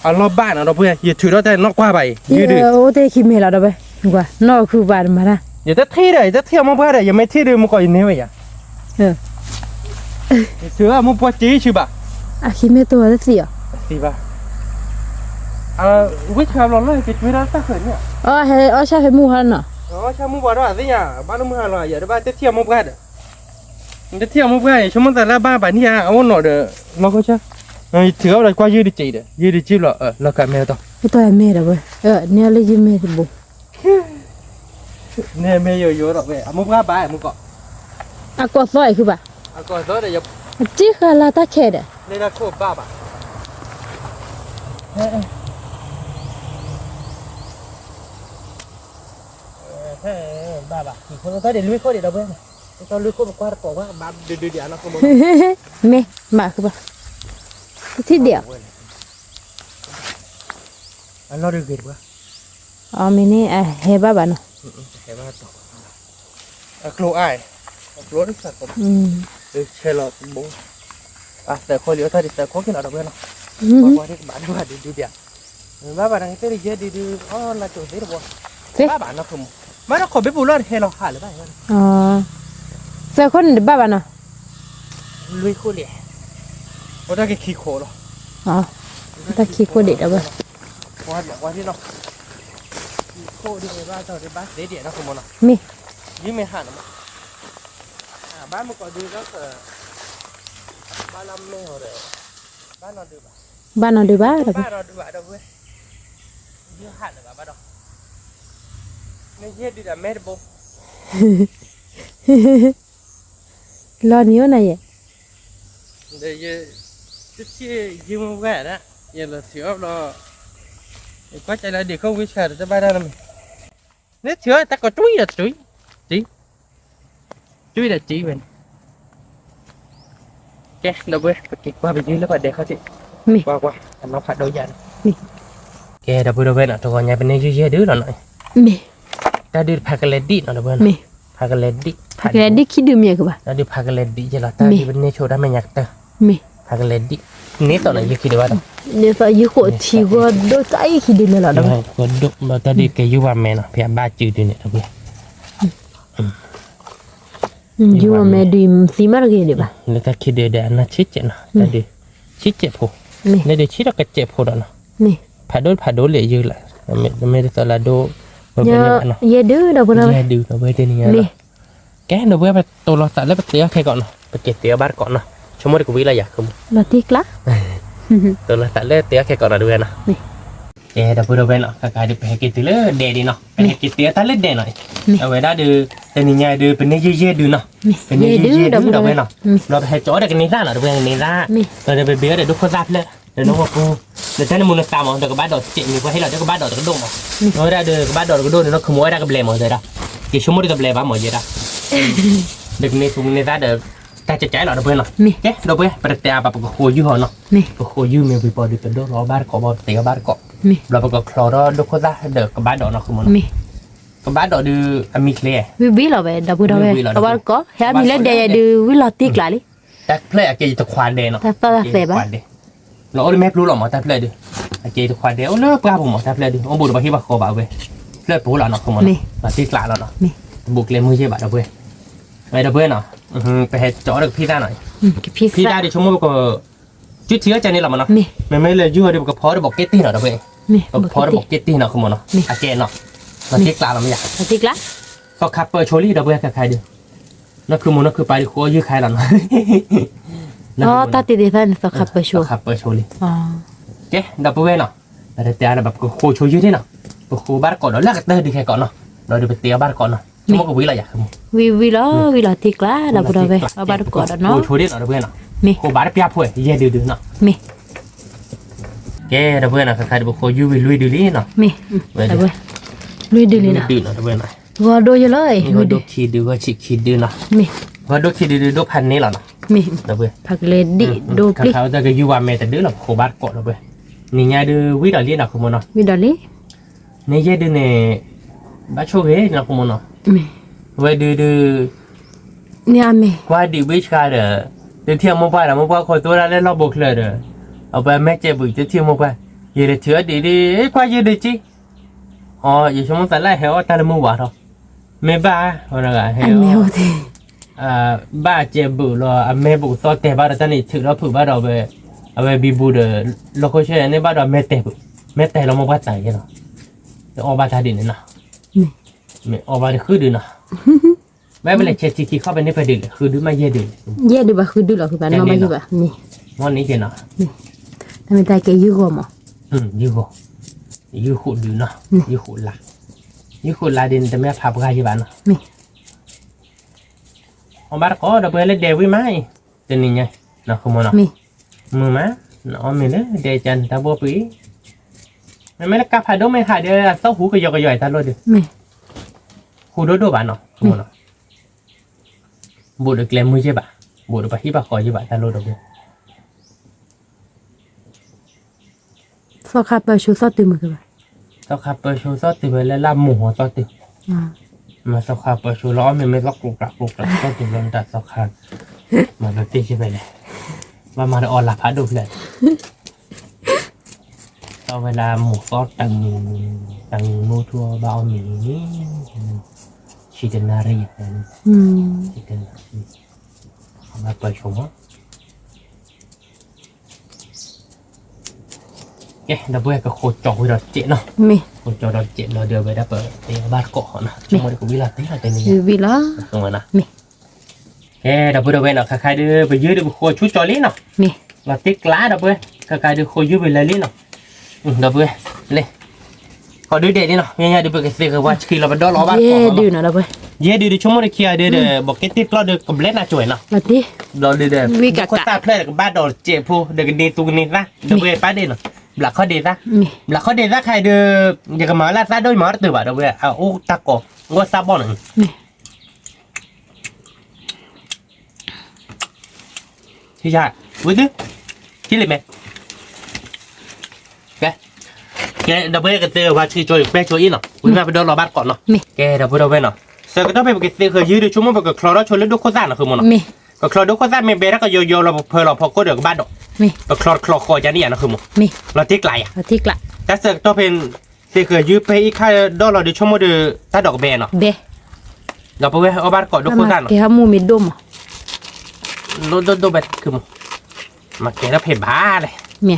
อัลลอฮ์บ้านเราเพื่อนอย่าถือเราแต่นอกกว่าไปยืดดี โอ้แต่คิดไม่เราได้ไปดีกว่านอกคือบ้านมาละ อย่าจะเที่ยวเลยจะเที่ยวมาเพื่ออะไรอย่าไม่เที่ยวเลยมันก็ยินดีไว้อย่าถือว่ามันปวดจีใช่ปะ อ่ะคิดไม่ตัวได้สิอ่ะ สิปะวิชาเราเลยจะช่วยเราสักคนเนี่ย อ๋อให้อ๋อใช่ให้มู่ฮันเนาะ อ๋อชามูบอร์อะไรเนี่ยบ้านเราเมื่อไรอย่าได้บ้านจะเที่ยวมาเพื่อจะเที่ยวมาเพื่อชั่วโมงแต่ละบ้านแบบนี้เอาหน่อยเด้อเราก็จะถืออะไรกว่ายืดจีเด้ยืดจีเหรอเรากันแมวต่อ ไม่ตัวแม่เด้อเว้ยเนี่ยเลยยืมแม่สิบุ เนี่ยแมวเยอะๆหรอกเว้ยมุกบ้าบ้ามุกก็ อ่ะก็ซอยคือบ้า ก็ตัวเดียว จีค่ะลาตาแค่เด้อ นี่เราโคบบ้าบ้าบ้าบ้าคนตัวเดียวลุยโคเดียวเว้ยตัวลุยโคบอกว่าบอกว่าบ้าดื้อๆนะคน แม่มาคือบ้าที่เดียว เราดูเกิดว่า อ๋อไม่นี่เฮบ้าบ้าเนาะ เห็นไหมต่อครูไอ้ครูนี่สัตว์ผมเชลล์บุ้งแต่คนเลี้ยวท่าดิแต่คนกินอะไรเนาะบอกว่าที่บ้านว่าดีเดียวบ้านนั้นที่เยอะดีอ๋อเราจุดนี้หรอวะบ้านนะผมไม่ต้องขอไปปูรอดเฮลล์หาหรือเปล่า อ๋อเจ้าคนบ้าบ้าเนาะ ลุยคู่เลยโอ้ได้แค่ขี้โคหรอ อ๋อตาขี้โคเด็ดเอาเว้ย ว่าบอกว่าที่เนาะขี้โคดีเลยบ้านเจ้าได้บ้านเด็ดนะผมเนาะ มี ยิ่งไม่หันมั้งบ้านมันก็ดูแล้วก็บ้านเราไม่หัวเลยบ้านเราดูบ้า บ้านเราดูบ้าเด้อ บ้านเราดูบ้าเด้อเว้ยยิ่งหันเลยบ้านเราไม่เยอะดีแต่แม่เด็กบุ๊ รอนิ้วไหนอ่ะ เดี๋ยวจะชี้ยืมแหวนนะอย่าละเสียวเราก็ใจละเด็กเขาวิชาจะบ้านเราไหมเนี่ยเสียวแต่ก็จุ้ยละจุ้ยละจีเป็นแกเราเว้ยไปเก็บว่าไปยืนแล้วก็เด็กเขาสิ มี ว่าอันน้องผัดโดยยันแกดับเบิลเว้ยนะตัวก่อนยังเป็นเนี่ยเยอะๆดื้อหน่อย มี แต่ดื้อพักกันเลยดิเนาะดับเบิล มี พักกันเลยดิ แกดิคิดดูเมียคือบ้า แล้วดื้อพักกันเลยดิจะละตาที่เป็นเนี่ยโชว์ได้ไม่ยักเตอร์ มี พักกันเลยดินี่ตอนไหนยังคิดว่าต่อ เนี่ยตอนยี่ขวดทีว่าโดนใจคิดดูเลยหรอเด้อ ก็ดุมาตอนนี้แกอยู่ว่าแม่เนาะพี่บ้าจืดอยู่เนี่ยดับเบิล อยู่ว่าแม่ดีมสีมาร์กเดียบ้า แล้วก็คิดเดี๋ยวนะชิดเจนะแต่เดี๋ยวชิดเจ็บหัว มี แล้วเดี๋ยวชิดก็เจ็บหัวแล้วเนาะ มี ผัดโดเลยยืดละไม่ได้ตลาดโดมัน เย เป็น อะ ยังไงเนาะ เยอะดื้อเด้อบ่เด้อ แย่ดูเราเว้ยเดี๋ยวนี้ มี นะแกเดี๋ยวเว้ยไปตัวเราตัดแล้วไปเตี้ยแค่ก่อนเนาะไปเก็บเตี้ยบ้านก่อนเนาะชั่วโมงเดียวกูวิ่งอะไรอยากคือ ลาติกละ ตัวเราตัดแล้วเตี้ยแค่ก่อนนะด้วยนะ มี เดี๋ยวพูดเอาไว้เนาะกายเดี๋ยวไปให้กินเตี้ยเดดีเนาะไปให้กินเตี้ยตัดเล็ดเดหน่อยเอาไว้ได้ดูแต่นี่ไงดูเป็นเนี่ยเย่ดูเนาะเป็นเนี่ยเย่ดูเราไว้เนาะเราไปให้จ่อเด็กนี่ซ่าเนาะด้วยนี่ซ่าเราเดี๋ยวไปเบี้ยเดี๋ยวทุกคนรับเลยเดี๋ยวน้องว่ากูเดี๋ยวฉันมูลตามเอาเดี๋ยวก็บ้านดอกเจ็บมีไว้ให้เราเดี๋ยวก็บ้านดอกก็โดนมาเราได้เดี๋ยวก็บ้านดอกก็โดนเนาะขโมยได้ก็เบลมเอาเลยละกี่ชั่วโมงได้ก็เบลบ้าหมดเยอะละเด็กนี่ทุ่งนี่ซ่าเดี๋ยวแต่จะใจเราเพื่อนเนาะ มี แกเราไปประเดี๋ยวแบบก็คุยอยู่เนาะ มี ก็คุยอยู่มีวิปอดีเป็นดอกรอบ้านก็บอกเตี๋ยบ้านก็ มี เราก็คลอร์ดอกก็ได้เด็กก็บ้านดอกเนาะคือมัน มี ก็บ้านดอกดูมีเคลียร์ วิเราไปดับเบิลเราไปเอาบ้านก็เฮ้ยมีเล็ดเดียดูวิลาติกละลิ แต่เพลย์อาเกยตะควานเดเนาะ แต่ตาเสบ ควานเดเราเอาไม่รู้หรอกมั้งแต่เพลย์ดูอาเกยตะควานเดโอ้เลิกปลาผมมั้งแต่เพลย์ดูอ๋อบุตรบ้าที่บ้าโคบ้าเว้ยเลิกปูหล่ะเนาะคือมันมาตีกลาแล้วเนาะบุกเลยมือเจ็บบ้าเว้ยไปดับเบิลเนาะไปให้จ่อเด็กพี่ได้หน่อย พิซ พี่ได้ ซ่า ดิชั่วโมงก็จุดเชื้อใจนี่หรอมันเนาะ มี ไม่เลยยั่วดิก็พอได้บอกเกตตี้เนาะเด้อเว้ย มี ก็พอได้บอกเกตตี้เนาะคือมันเนาะอาเกนเนาะมาที่กลางเราไม่อยาก ลาติกละ ก็คัพเปอร์โชลี่เด้อเว้ยใครดินั่นคือมันนั่นคือไปดิโคยื้อใครล่ะเนาะ อ๋อตาติดท่านสักขับไปชัว คัพเปอร์โชลี่ อ๋อ เก๋เด้อเว้ยเนาะแต่แต่แบบโคโชยื้อที่เนาะ khu bát cỏ đó là cái tơ đi khai cỏ nó rồi đi bê bát cỏ nó chúng nó có quý là gì không vì là thiệt lá là bữa về ở ba cỏ đó nó chú đi nó bê nó mi khu bát piap thôi giờ đưa nó mi cái đó bê nó khai được khu du lui đưa đi nó mi là bữa lui đi nè đưa nó bê nó vào đôi cho lời vào đôi khi đưa vào chỉ khi đưa nó mi vào đôi khi đưa đôi pan này là nó mi đó bê phật lên đi đôi khai khai ra cái du vào mẹ ta đưa là khu bát cỏ đó bê nhìn nhà đưa quý đó liên nào không muốn nó vì đó lý này giờ đưa này bác cho ghế nó không muốn nó mi vậy đưa nha mi qua đi biết cái đó để theo một bài là một bài khỏi tôi ra lên lo bộtเลยrồi ở bên mẹ chơi bự chơi theo một bài giờ để thừa đi qua giờ đi chứ giờ chúng ta lại héo ta là mua bát thôi mẹ ba hoặc là anh héo mèo thì ba chơi bự rồi mẹ bự to tè ba rồi ta này thử nó thử ba rồi về bị bự rồi lo có chơi này ba rồi mẹ tè là một bát tài cái nó ba ta đi nữa nào mẹ ba đi khứ đi nào mấy bên này chơi chỉเข้าไปในประเด็นคือดูไม่เยอะดี yeah đi bà khứ đi là khứ bà nó bao nhiêu bà mi วันนี้เจนอ่ะ ทำไมตายแกยื้อก่อนมั้ง ยื้อขุดดูเนาะยื้อขุดลาดินแต่ไม่พาไปที่บ้านเนาะ mi เอาบ้านก็เราไปเล่นเดวิไหมเจนนี่ไงเนาะคุณมอเนาะ mi มือมาเนาะมีเลยเดจันตาบัวปีไม่ละกับพาดูไม่ค่ะเดี๋ยวเต้าหูก็ย่อยตาโลด mi หูดูบ้านเนาะคุณมอเนาะบูดเกลมือใช่ปะบูดไปที่ปากคอยใช่ปะตาโลดเลย sao khắp bao nhiêu sao từ mà các bạn เต้าขับไปโชว์ซอสติไปแล้วลาหมูหัวซอสติมาเต้าขับไปโชว์ล้อไม่ล็อกกรุกกลักซอสติลงดัดซอกคันมาแบบตีใช่ไหมเลยว่ามาออนละพัดดูเลยตอนเวลาหมูซอสตังนูทัวบะหมี่นี่ชิดนารีชิดนามาไปชมเอ๊ะดับเบิลก็โคจรเราเจ๊เนาะ mi โคจรเราเจ๊เราเดินไปได้เปิดเตะบ้านเกาะนะช่วงวันกูวิลาตีเราเต็มเลย vì là ตรงนั้นนะ mi เอ๊ะดับเบิลเดินเนาะใครเดินไปยืดเดินโคชุดจอลี่เนาะ mi เราติ๊กล้าดับเบิลใครเดินโคยืดไปเลยลี่เนาะดับเบิลเลยขอดูเด็ดนี่เนาะยังเดินไปกันสิคือว่าคือเราไปดอลล้อบ้านเกาะ yeah เนาะ đi nào đâu vậy เย่เดินชั่วโมงเดียวเดินบอกกิ๊กเราเดินกับเล็ดน่าจ่วยเนาะ mà tí เราเดินคนตาเพลิดกับบ้านดอเจ็บพูเดินกันดีตูกันนี่นะดับเบิลป้าเดินเนาะหลักเขาเดินนะ mi หลักเขาเดินนะใครเดินอย่างกับหมาลาซาด้วยหมาตื่นบ่าดับเบิลเอาโอ้ตะโกงวซาบอน mi ที่ใช่วุ้ยดิที่เลยไหมแกดับเบิลกันเตอร์ว่าชื่อโจยแป้โจยเนาะวุ้ยมาไปโดนเราบ้านก่อนเนาะ mi แกดับเบิลเนาะเสร็จก็ต้องไปกันเตอร์เคยยืดชั่วโมงไปกับคลอร์ชนแล้วดูโคซ่าเนาะคือมันเนาะ mi ก็คลอร์ดูโคซ่าเมเบแล้วก็โยเราเพอเราพอก็เดือดบ้านดอก mi ก็คลอร์คอจานี่อ่ะนะคือมัน mi เราติ๊กไหลอ่ะ và tiếc lại แต่เสร็จต้องเป็นเตอร์เคยยืดไปอีกค่าดอลเราเดือดชั่วโมงเดือดตาดอกเบนเนาะ bé เราไปเอาบ้านก่อนดูโคซ่า mà เนาะ cái hâm mù mịt đôm à ดูแบบคือมันมาแกแล้วเผ็ดบ้าเลย mi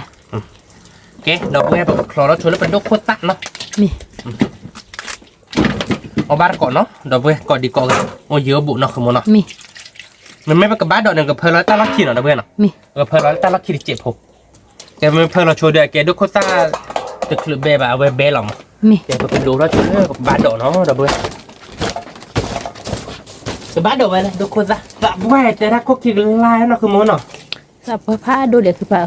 โอเคเราไปแบบคลอร์ชนแล้วเป็นดูโคซ่าเนาะ mi เอาบ้านก่อนเนาะเดี๋ยวไปก่อนดีก่อนโอ้เยอะบุเนาะคือมันเนาะ mi มันไม่เป็นกับบ้านดอกหนึ่งกับเพลร้อยตาลักขีเนาะเดี๋ยวไปเนาะ mi เพลร้อยตาลักขีเจ็บผมแกมันเพลเราโชว์เดียวแกดูโคตรตึกคลืบเบบเอาไว้เบลหรอ mi แกไปดูแล้วโชว์กับบ้านดอกเนาะเดี๋ยวไปกับบ้านดอกไปเลยดูโคตรแบบว่าแต่ถ้าคุกกี้ลายเนาะคือมันเนาะ sao phải phá đôi đểคือเปล่า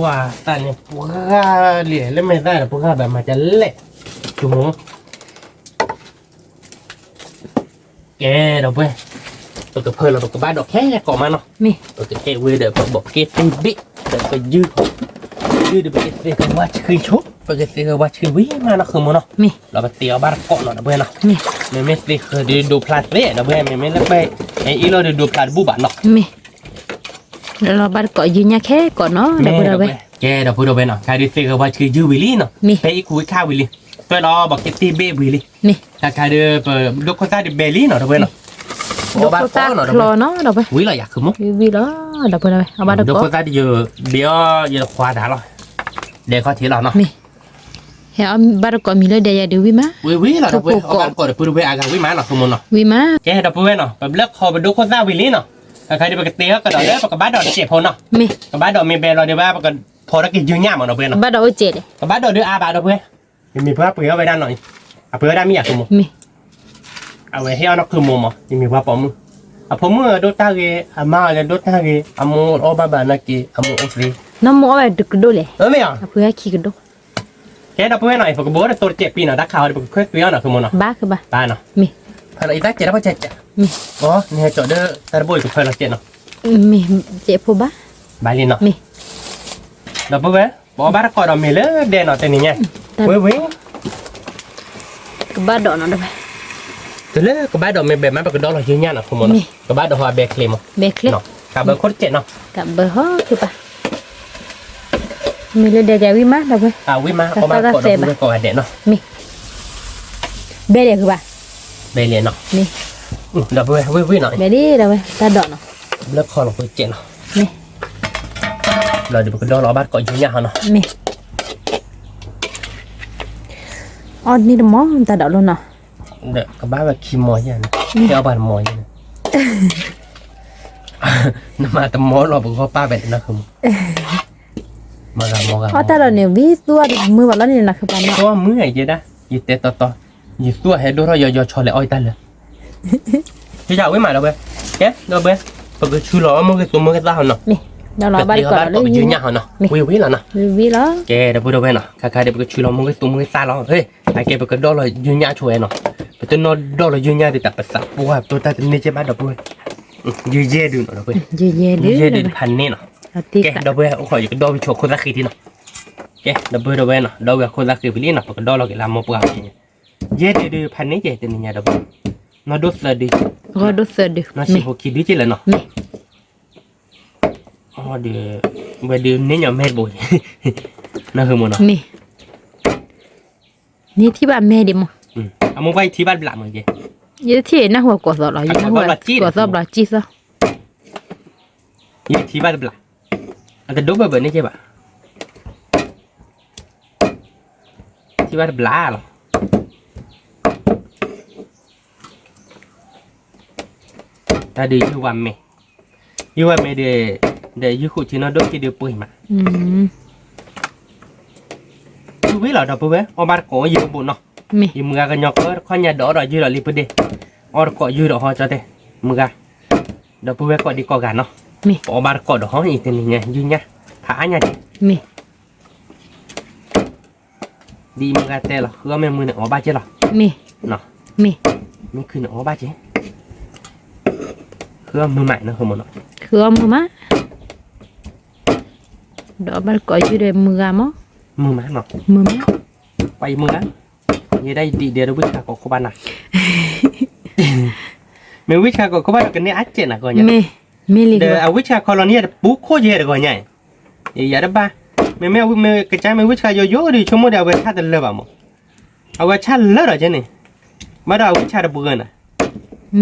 ว้าตาเนี่ยปุ๊กเหลี่ยเล่นไม่ได้หรอกปุ๊กแบบมันจะเละจุ๋มแกเดี๋ยวไปตัวกับเพลเราตัวกับบ้านดอกแค่ก่อมาเนาะ mi ตัวกับเอเวเดี๋ยวบอกเกตติบิเดี๋ยวไปยืดเดี๋ยวไปเสียกันว่าชื่อชุบไปเสียกันว่าชื่อวิ่งมาเนาะคือมันเนาะ mi เราไปเตียวบ้านเกาะเนาะเดี๋ยวไปเนาะ mi ไม่สิเคยดูพลาสเล่เดี๋ยวไปไม่แล้วไปไอ้อีเราดูพลาสบูบันเนาะ miเราบัดก่อยืนยาแค่ก่อนเนาะเดี๋ยวเราไป แกเดี๋ยวพูดเอาไปเนาะใครดูเสียกันว่าชื่อยูวิลี่เนาะไปอีคุยข้าววิลี่ตัวเราบอกเกตติเบวิลี่ mi ถ้าใครดูเปิดดูโคตรดิเบลี่เนาะเดี๋ยวไปเนาะ ดูโคตรคลอเนาะเดี๋ยวไป วิเราอยากคือมุก vì đóเดี๋ยวไปเลยเอาบัด ดู ก่อ โคตรดิเยอะเดี๋ยวควาด่าเราเดี๋ยวเขาทีเราเนาะ mi เฮ้ยเอาบัดก่อมีเลยเดี๋ยวเดี๋ยววิมา วิเราเดี๋ยวไปเอาบ้านก่อนเดี๋ยวพูดไปอาการวิมาเนาะคือมันเนาะ วิมา แกเดี๋ยวพูดเนาะแบบเลิกคอไปดูโคตรวิลี่เนาะใครดูไปกระเตี้ยก็เดี๋ยวกับบ้านดอกเจ็บพอเนาะ mi กับบ้านดอกมีเบลเราเดี๋ยวว่ากันพอตะกี้ยืนย่ามันเนาะเพื่อนเนาะ บัดเอาเจ็ด กับบ้านดอกเดี๋ยวอาบาเนาะเพื่อน มีเพื่อเผื่อไปด้านหน่อยเผื่อด้านมีอยากคือมึง มี เอาไว้ให้เอานักคือมึงมั้งมีเพื่อปอมผมเมื่อโดตาเกมาเลยโดตาเกโมโอบาบานักเกโมโอซี น้ำหมูเอาไปดึกดูเลย ไม่อ่ะ เพื่อขี้กันดู แค่ดับเพื่อหน่อยผมก็บอกว่าตัวเจ็บปีน่ะดักข่าวเดี๋ยวผมค่อยเปลี่ยนหน่อยคือมึงเนาะ บ้าคือบ้า ตายเนาะ มี พอเราอีกตักเจ็บแล้วพอเจ็บจ้ะ มี อ๋อเนี่ยจอดเด้อตาบุยกับเพื่อนเราเจ็บเนาะ มีเจ็บผู้บ้า บายลินเนาะ มี ดับเพื่อบอกบ้านก่อนเรามีเลยเด่นเนาะแต่นี่ไงเว้ยเว้ย กับบ้าดอกนั่นได้ไหม แต่เลยกับบ้านเราไม่แบบมันเป็นกระดองเราเยอะแยะเนาะคือมึงเนาะกับบ้านเราหัวเบรกเลยมั้ง เบคเล็ก เนาะกับเบอร์โคตรเจ็บเนาะ กับเบอร์ฮอคือบ้ามีเลยเดี๋ยววิมาได้ไหม วิมาเอามาก่อนเราก่อนเด่นเนาะ มีเบเดียคือบ้า เบรเลยเนาะ มี ดับเพื่อเว้ยหน่อย เบดีได้ไหมตาดอกเนาะ เลิกคอเราเจ็บเนาะ มี เราเดี๋ยวกระดองเราบ้านก่อนเยอะแยะเนาะ มีอ๋อนี่เดมองตาดอกแล้วเนาะ เด็กกับบ้านแบบขี้มอยเนี่ยนะแค่เอาบ้านมอยเนี่ยน้ำมาแต่มอเราบอกว่าป้าแบบนั้นคือมาละมอกัน อ๋อตาดอกเนี่ยวิตัวมือวันแล้วนี่นะคือบ้าเนาะ ตัวมือไอ้เจ๊นะยี่เตะต่อยี่ตัวให้ดูเราย่อชอเลยอ้อยตาเลยที่จะเอาไว้ใหม่เราเว้ยแกเราเว้ยปกติชูหล่อมือตัวมือก็ตาเนาะ มีเรารอบ้านก่อน เลยยืนยันเนาะวิแล้วนะ วิแล้ว แกเดี๋ยวพูดเอาไว้เนาะค่าเดี๋ยวปกติชูหล่อมือตัวมือตาเราเฮ้ยไอ้แกปกติดอเรายืนยันช่วยเนาะปกตินอดอเรายืนยันติดแต่ภาษาปัวตัวตาตัวนี้เจ๊บ้านเราเว้ยยืนเย่ดูเนาะเราเว้ย เย่ๆ ยืน เด้ เย่ อ ดูพันนี่เนาะ ติ แกเดี๋ยวเว้ยโอ้ยก็ดอวิชคนรักขี้เนาะแกเดี๋ยวเว้ยเนาะดอวิคนรักขี้ไปลีเนาะปกติดอเราเกล้ามอปัวเนี่ยเย่ดูพันนี่เย่ตัวนี้เดี๋ยวnó đốt là điก็ดูเสือดู nó chỉ một kỳ đi chứ là nó มี về điều nếu nhỏ mệt bồi nó hơn một nó มีนี่ที่บ้านแม่ดิมั้ง muốn vay thì bắt làm rồi gì ยี่ที่หน้าหัวกดสอบเราอยู่หน้าหัวกดสอบเราจีซะ vậy thì bắt làm anh ta đốt bao bữa nữa chứ bà thì bắt lá rồi ta đi như vậy mẹ để như khu chỉ nó đốt cái điều bùi mà อืม chú biết là đâu bữa ông bắt cổ nhiều bụng nó มี ยี่มือกันยกข้อnhà đỏ rồi dư là liệp đi ở cọ dư đỏ ho cho thếมือเดี๋ยวพูดไว้ก่อนดีกว่ากันเนาะ มี ออกมาก่อนเดี๋ยวห้องอีกทีนึงไงยืนเนี่ยผาเนี่ย มี ดีมือกันแต่หรอก็ไม่มือเนี่ยออกบ้าเจ๊หรอ มี เนาะ มี ไม่คือเนี่ยออกบ้าเจ๊คือมือใหม่นะคือมันเนาะ คือเอามือมาดอกมันก่อยอยู่ในมือมั้ง มือใหม่เนาะ มือมา ไปมือนะยี่ได้ดีเดี๋ยววิชาของเขาบ้านน่ะไม่วิชาของเขาบ้านกันเนี่ยอัดเจ๊น่ะก่อนเนี่ย มีเลย เดี๋ยวเอาวิชาคอลนี่ปุ๊บโคเยอะก่อนเนี่ยอย่าได้บ้าไม่กระจายไม่วิชาโยๆดิชั่วโมงเดียวไปชาติเลิศบ้างมั้งเอาไว้ชาติเลิศเหรอเจ๊เนี่ยมาดูวิชาระเบิดน่ะ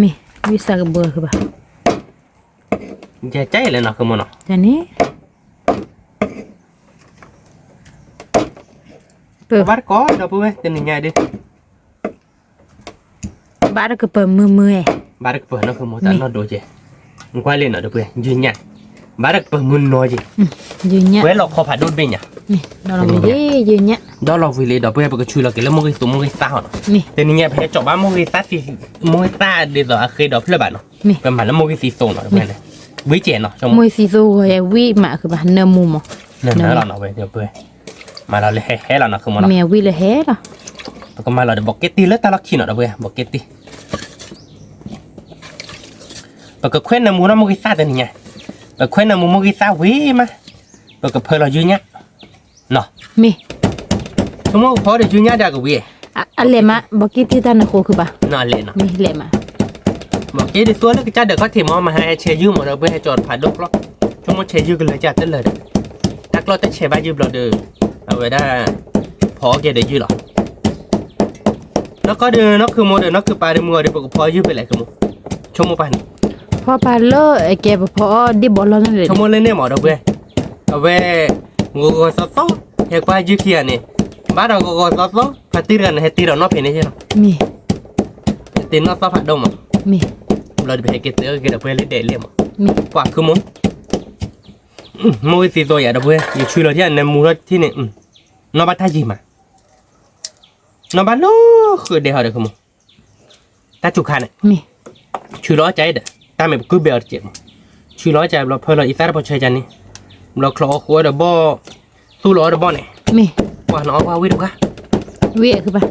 มีวิสากับเบอร์คือบ่ ใจเลยนะคือมันเนาะ แต่นี้เปิด บ้านก็เดี๋ยวพูดไว้เป็นยังไงดิ บ้านก็เปิดมือ บ้านก็เปิดนะคือมันแต่นอดูเจมันควายเล่นเนาะเดี๋ยวพูดยืนยันบ้านก็เปิดมือน้อยเจ ยืนเนี่ย เว้ยเราขอผ่านดูเป็นยัง มีเราลองดียืนเนี่ย ดอเราวิเลยเดี๋ยวพูดไปก็ช่วยเราเกี่ยวกับมุ้งตัวมุ้งซ่าเนาะ มี แต่นี่ไงเพจจบบ้านมุ้งซ่าสิมุ้งซ่าเดี๋ยวเราเคยดอกเพื่อนบ้านเนาะเป็นผ่านแล้วมุ้งสีโซนเนาะเพื่อนเลยวิเจเนาะชม มวยซีซูเฮวิมาคือบ่เนื้อมุม เนี่ยเราเนาะเว้ยเดี๋ยวพูดมาเราเลยแห่เราเนาะคือมันเนาะ แมววิเลยแฮ่ล่ะ แล้วก็มาเราเดี๋ยวบอกเกตตี้แล้วตาลักขี้เนาะเดี๋ยวพูดบอกเกตตี้ปกติเคว้นน้ำมูน้ำมุ้งซ่าแต่นี่ไงปกติเคว้นน้ำมูมุ้งซ่าวิมาปกติเพื่อนเรายืนเนี่ยเนาะ มี สมมติพอเดี๋ยวยืนยันได้ก็วิ่ง อะไรมาบอกกี้ที่ตาหน้าโคคือบ่ นอนเลยเนาะ มีเลยมา บอกกี้ในตัวแล้วก็จ้าเดี๋ยวก็เทมอมาให้เชยยืมหมดเราเพื่อให้จอดผ่านลูกล็อกสมมติเชยยืมกันเลยจ้าเต้นเลยตักเราแต่เชยบ้ายืมเราเด้อเอาไว้ได้พอแกเดี๋ยวยืมหรอแล้วก็เดี๋ยวนักคือโมเดี๋ยวนักคือปลาเดี๋ยวมัวเดี๋ยวพอยืมไปเลยคือโมชมโมไปนี่ พอปาเลอไอ้แกพอดิบอลแล้วนั่นเลย ชมโมเล่นเนี่ยหมอเราเว้ยเอาไว้งูก็ซอสเฮกปลายืมเขียนนี่บ้านเราก็ซอสพัดตีกันให้ตีเรานอกเพลนี่ใช่ไหม มี ตีนอกซอผัดดมอ่ะ มี เราจะไปเก็บเตอร์เก็บเพื่อเล่นเดลี่มั้ง มี กว่าคือมั้งมวยสีตัวใหญ่ดับเว้ยอยู่ช่วยเราที่อันในมูรที่เนี่ยนอบัตทาจิมา nó bán nó khơi để họ được không ta chụp khăn này มี chưa nói trái đấy ta mày cứ bèo chuyện chưa nói trái là phơi là ít ta bao chơi chân đi là khó khối là bo tu lỗ là bo này มี qua nó qua với được á เวียคือปะ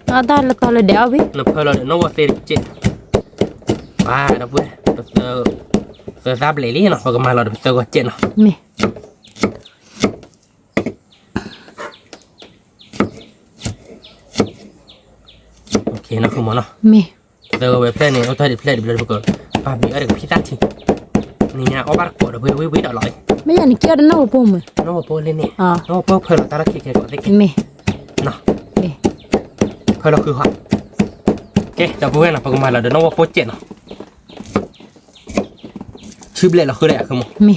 เอาตาละตอละเดี๋ยววิ nó phơi là nó qua tiền chuyện à đó với giờ ra lấy lý nó hoặc mà là giờ qua chuyện nó มี ok nó không muốn nó มี giờ về play này nó thay để play được rồi à bị ở được pizza thì nhà ở bắt cổ được với đó lại ไม่อยากนี่เกี่ยวด้านนอกปุ่มเลย nó mà bôi lên nè อ๋อ nó mà bôi phơi là ta đã kia gọi thế มี nó มี phơi là cứ hoạt ok giờ bôi là phần mà là nó mà bôi chuyện nó chụp lại là khơi lại không มี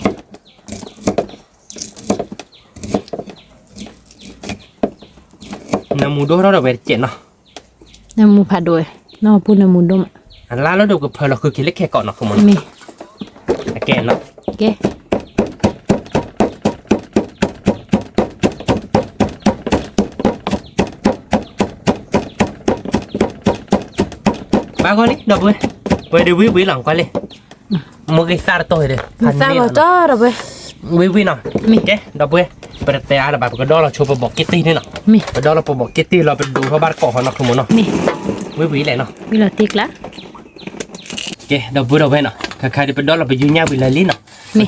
nằm mù đôi đó là về chuyện nó น้ำมูผัดด้วยน้ำปูน้ำมูดม anh la nó được cái phơi là cứ kia lấy kia cọ nó không มี kẹn nó เก ba con đi đập với về đi quý lòng qua lên một cái xa tôi đây มีซาบะจ้าดอกเว้ย quý nào ok đập với bây giờ là bà cái đó là chụp bọc kitty nữa nè มี cái đó là bọc kitty là bên đủ họ bắt cọ họ nó không muốn nó มี quý này nó มีละติกละ ok đập với nè khai đi bên đó là bên duy nhất bên là lý nè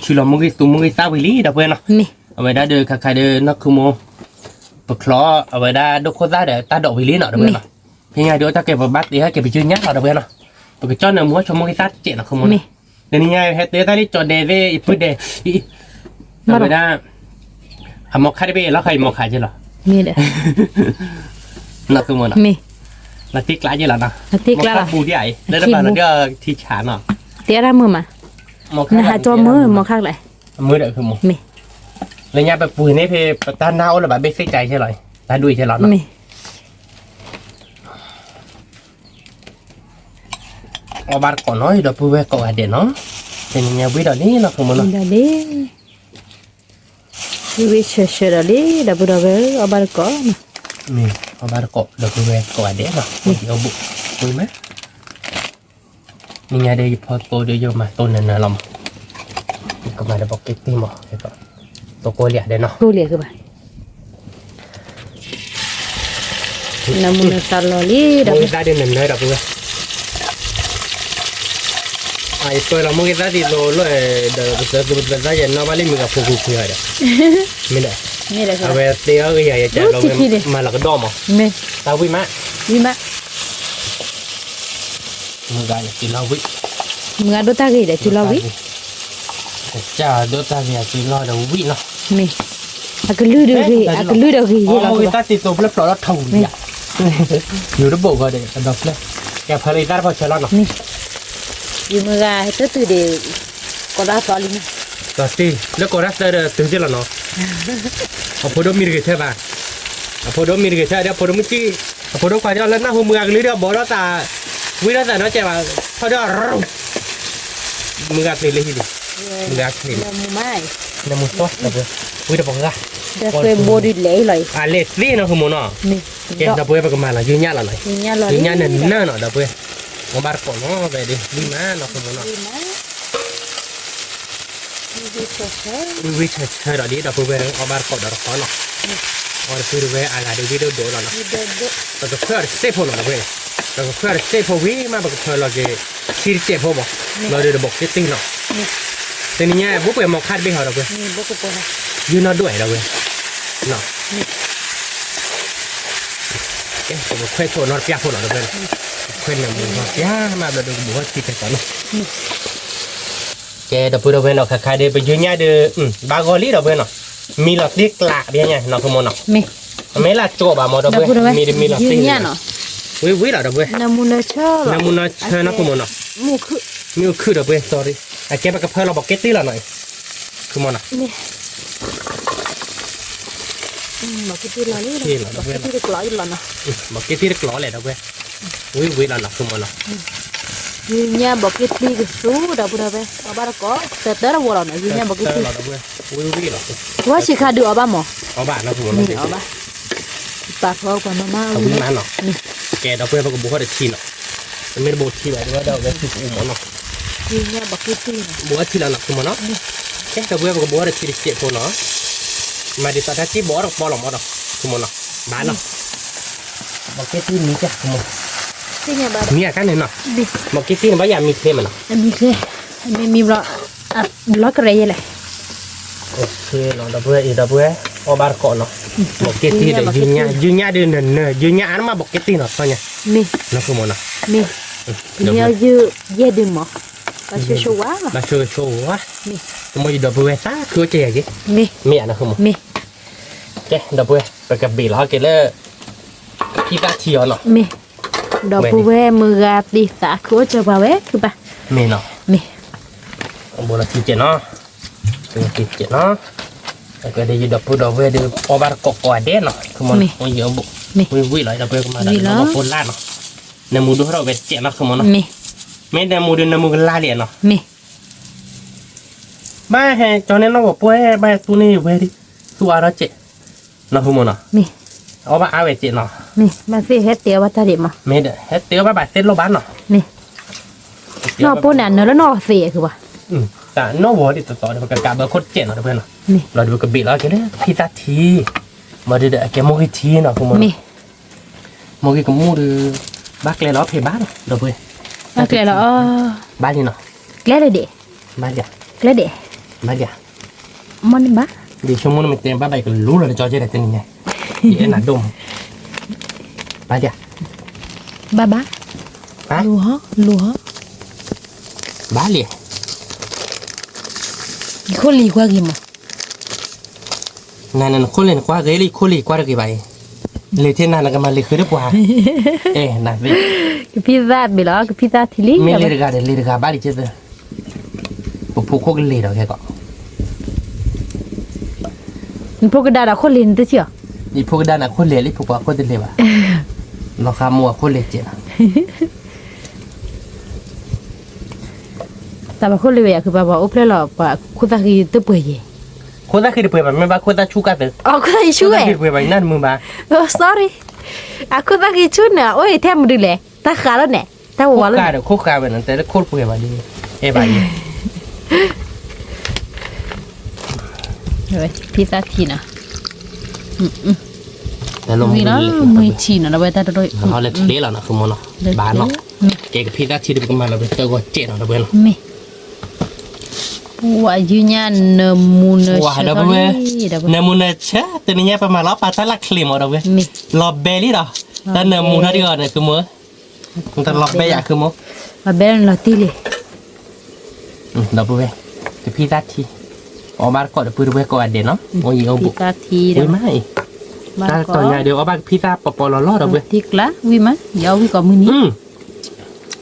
chỉ là một cái sao bên lý đập với nè มี ở bên đó được khai đi nó không muốn bậc khó ở bên đó đâu có giá để ta đậu bên lý nè đập với nè thì nhà đứa ta kẹp vào bát thì hay kẹp bên duy nhất là đập với nè cái cho nên muốn cho một cái sát chuyện là không muốn มี nên nhà hết tới ta đi chọn đề về ít đề ở bên đó một khai đi về nó khai một khai chứ là มีเด้อ nó không muốn nè มี là tiếc lại chứ là nè ละติกละ một bù đi ấy đấy là bạn nó đưa thi trả nè เตี้ยละมือมา một นะหาจอมือมอคักเลย mới đợi không một มี เลยnhàแบบbùi này thì ta nao là bạn biết xích chạy chứ rồi ta đuổi chứ lắm มี ở bạn còn nói được bùi về cậu để nó thì nhà biết đó đi nó không muốn มี nó ดาลีวิเชเชดาลีดับดาเวเอาบาร์กอนะ mình ở bạn cậu được bùi về cậu để nó thì ở bụng bùi mấy mình nhà đây phơi tôi đưa vô mà tôi nên là lòng có mà được bọc cái tim mà cái cậu tôi coi liệt đây nó กูเรียกคือบ่น้ำมันตลอลีดับ mua ra đi mình nơi đọc bùi ai tôi là mua cái giá thì rồi giờ ra giờ nó bán lên mình gặp phục vụ người đấy mình đấy มีอะไรคือ à về tiêu cái gì chả lo mà là cái đom mà มี tao vui má มีมะ mua gà là chỉ lo vui มึงอ่ะดูตากี่เดี๋ยวจุลาวิ chả đỡ ta gì chỉ lo đầu vui nó มีอะกลือเดกีอะกลือเดกีที่เรา người ta thì tôi lấp nó thầu gì à nhiều nó bộ vào để đọc lên kẹp phải ra vào chờ nó มีอยู่มึงอ่ะให้ตื่นเดี๋ยวก็ได้สอนลินะ rồi thì nó có ra từ từ là nó ở phố đó mình cái thế bà ở phố đó mình cái thế đó phố đó mình chỉ ở phố đó qua cho lên nó hôm mưa cái lưới đó bỏ đó ta quý đó ta nó chạy vào thôi đó mưa gạt thì lên đi mưa gạt thì น้ำมันไม่ nó muốn tốt là vừa quý đó bỏ ra จะเคยบริเล่เลย à lệ lý nó không muốn nó มี cái đó vừa vào cái màn là duy nhất là này มีเนี่ยหรอ duy nhất nên nơ nó đó vừa nó bắt cổ nó về đi đi má nó không muốn nó ดีนะดีเฉย quý chơi đó đi đó vừa nó bắt cổ đó khó nó còn vừa về à là đi video đổ nó ๆดีเด็ด แต่ก็เพื่อเซฟพอเราเลยแต่ก็เพื่อเซฟพอวิ่งมาแบบเพื่อเราจะชีเจ็บพอบอกเราเดี๋ยวบอกจะตีเนาะ มี แต่นี่เนี่ยบุ๊กไปมองคาดไม่เหรอเราเว้ย มีบุกโกะ ยืนนอนด้วยเราเว้ยเนาะแกผมเคยโทรนอนเปียกพอเราเว้ยเคยเนี่ยบอกย่ามาแบบดูบอกว่าตีกันก่อนเนาะแกเดี๋ยวพูดเราเว้ยเนาะใครเดี๋ยวไปยืนเนี่ยเดี๋ยวบางกอลี่เราเว้ยเนาะมีหลอดที่กลาเบี้ยเนี่ยเนาะขโมยเนาะ มี ไม่ละโจบอะมอเรา ดับ เว้ย บุระเว้ย มีหลอด ยื ที่ นเนี่ยเนาะ วิเราเว้ย น้ำมันเชื่อหรอ น้ำมันเชิญนะขโมยเนาะ มูคือ มีคือเดี๋ยวเว้ย sorry ไอ้แกไปกับเพื่อนเราบอกเก็ตตี้ละหน่อยคือมันอ่ะ มีบอกกี่ทีละนี่บอกกี่ทีละกลอยละนะ บอกเก็ตตี้ได้กล้อเลยเดี๋ยวเว้ยวิละหน่อยคือมันอ่ะ ยืนเนี่ยบอกกี่ทีก็สู้ดับบุระเว้ยเอาบาร์กอแต่เตอร์วอลนะยืนเนี่ยบอกกี่ที ละเดี๋ยวเว้ยวิละ ว่าชิคาดูเอาบ้าหมอ เอาบ้านเราคือมัน นี่เอาบ้า ปากเราก่อนมา เอาวิมาเนาะแกเราเพื่อนเราก็บอกว่าจะทีเนาะมันไม่ได้บอกทีแบบว่าเราจะถูกอุ้มเนาะ ยืนเนี่ยบักกี้ตีนะ บอกว่าทีละหนักคือมันเนาะแกเราเพื่อนเราก็บอกว่าจะทีเจ็บพอเนาะมาดิสัตว์ที่บอกเราบอกเราเนาะคือมันเนาะบ้านเนาะบอกแกที่มีจ้ะคือมัน ตีเนี่ยบ้า มีอะไรกันเนาะ ดิ บอกแกที่มันอยากมีเคมันเนาะ อันนี้คือไม่มีบล็อกบล็อกอะไรเลย โอเคเราเพื่อนเราเพื่อนเอาบ้านก่อนเนาะบอกแกที่เดี๋ยวยืนเนี่ยเดินเนยยืนเนี่ยอันมาบอกแกที่เนาะตอนเนี้ย มี เนาะคือมันเนาะ มีเนี่ยยืดเย็ดดึงมั้งมาช่วยว่า มาช่วยโชว์วะมันอยู่ดับเบิลซ่าคือเจ๊ยี่ มี นะคือมัน มี แกดับเบิลไปกับบีแล้วแกเลยพี่ตาเที่ยวเนาะ มีดอกบัวมือกาตีสาคือจะบัวคือปะ มีเนาะ มี บัวละทีเจเนาะเป็นทีเจเนาะแล้วก็ได้อยู่ดับเบิลเดี๋ยวพอบาร์กอกอเด่นเนาะคือมันมันเยอะบุวิ่งเลยดับเบิลก็มาได้แล้วก็ปนล่าเนาะในมูดูเราเป็นเจเนาะคือมันเนาะ มี ไม่ในมูดูในมูกันล่าเลียนเนาะ มี บ้าแฮจอนนี้น้องบอกป่วยบ้าตัวนี้เวดิสัวเราเจเนาะคือมันเนาะ มี เอาบ้าเอาไว้เจเนาะ มีมาสิเฮ็ดเตี๋ยววัตถุดิบมา ไม่ได้เฮ็ดเตี๋ยวบ้าเส้นโลบ้านเนาะ มีนอกปูนั่นเนอะแล้วนอกเสียคือปะ แต่น้องบอกดิต่อเดี๋ยวกับการเบอร์โคตรเจ๋งเนาะเพื่อนเนาะ มี เราดูกับบีแล้วแกเนี่ยพิซซ่าทีมาดูเด็กแกโมกิทีเนาะคุณมัน มี โมกิกับมูดูบ้าเลยแล้วเพย์บ้านเดี๋ยวเพื่อน โอเคแล้ว บ้านนี่เนาะ เกลือเด็ด บ้านเดียว เกลือเด็ด บ้านเดียว มันบ้า ดีชั่วโมงมันเต็มบ้านไปก็รู้เลยจอเจ๊ได้เป็นยังไงเย็นหนาดมบ้านเดียว บ้าบ้า ฮะ ลัว บ้านเลย คนลีกว่ากี่มั้ง นั่นคนเล่นกว่าเกลี่คนเล่นกว่ากี่ใบเลยที่นั่นก็มาเลยคือได้กว่านั่นเลย พิซซ่าบิลล์ก็พิซซ่าที่ลี ไม่เลยกาบ้านดิเจ้าปุ๊บปุ๊บก็เลยเราแค่ก็ พวกกระดาษคนลีนตัวเชียว นี่พวกด้านคนเลี้ยนี่พวกคนเลี้ยวะเราขามัวคนเลี้ยเจ้า แต่ว่าคนลีเวียคือแบบว่าโอ้เพลหรอว่าคุณตาคือตัวเปื่อย คนที่คือเปิดแบบไม่บ้าคนที่ชูกันเถอะ อ๋อคุณตาช่วย คือเปิดแบบนั่นมึงบ้า sorry คุณตาคือช่วยเนี่ยโอ้ยแทบไม่ได้เลยตาขาแล้วเนี่ยตาหัวแล้ว โคกาแบบนั้นแต่ละโคตรเปิดแบบนี้ใบ เฮ้ยพิซซ่าทีนะ แต่ลง มีแล้วมือชีนะเราไปแต่โดย เขาเลยเลี้ยแล้วนะคือมันเนาะบ้านเนาะเกี่ยวกับพี่ตาทีเดียวกันมาเราไปเจอก็เจ๋งเนาะเพื่อน มีว่ายืนยันเนมูเน ว้าเดี๋ยวเพื่อนเนมูเนเชะตัวนี้ประมาณล้อปลาตะลักคลิมเอาเดี๋ยวเพื่อน มี ล้อเบลลี่เนาะแต่เนมูท่าที่ก่อนเนี่ยคือมือแต่ล้อเบลอยากคือมือ มาเบลล์ตีเลย เดี๋ยวเพื่อนจะพี่ตาทีออกมาก่อนเดี๋ยวเพื่อนก่อนเดี๋ยวเนาะโอ้ยเอา พิ บุ ซซ่าที ไม่ไม่ตอนนี้เดี๋ยวเอาบ้านพี่ตาปอล้อเดี๋ยวเพื่อน ทิกละวิมั้ยยาววิกว่ามือนี้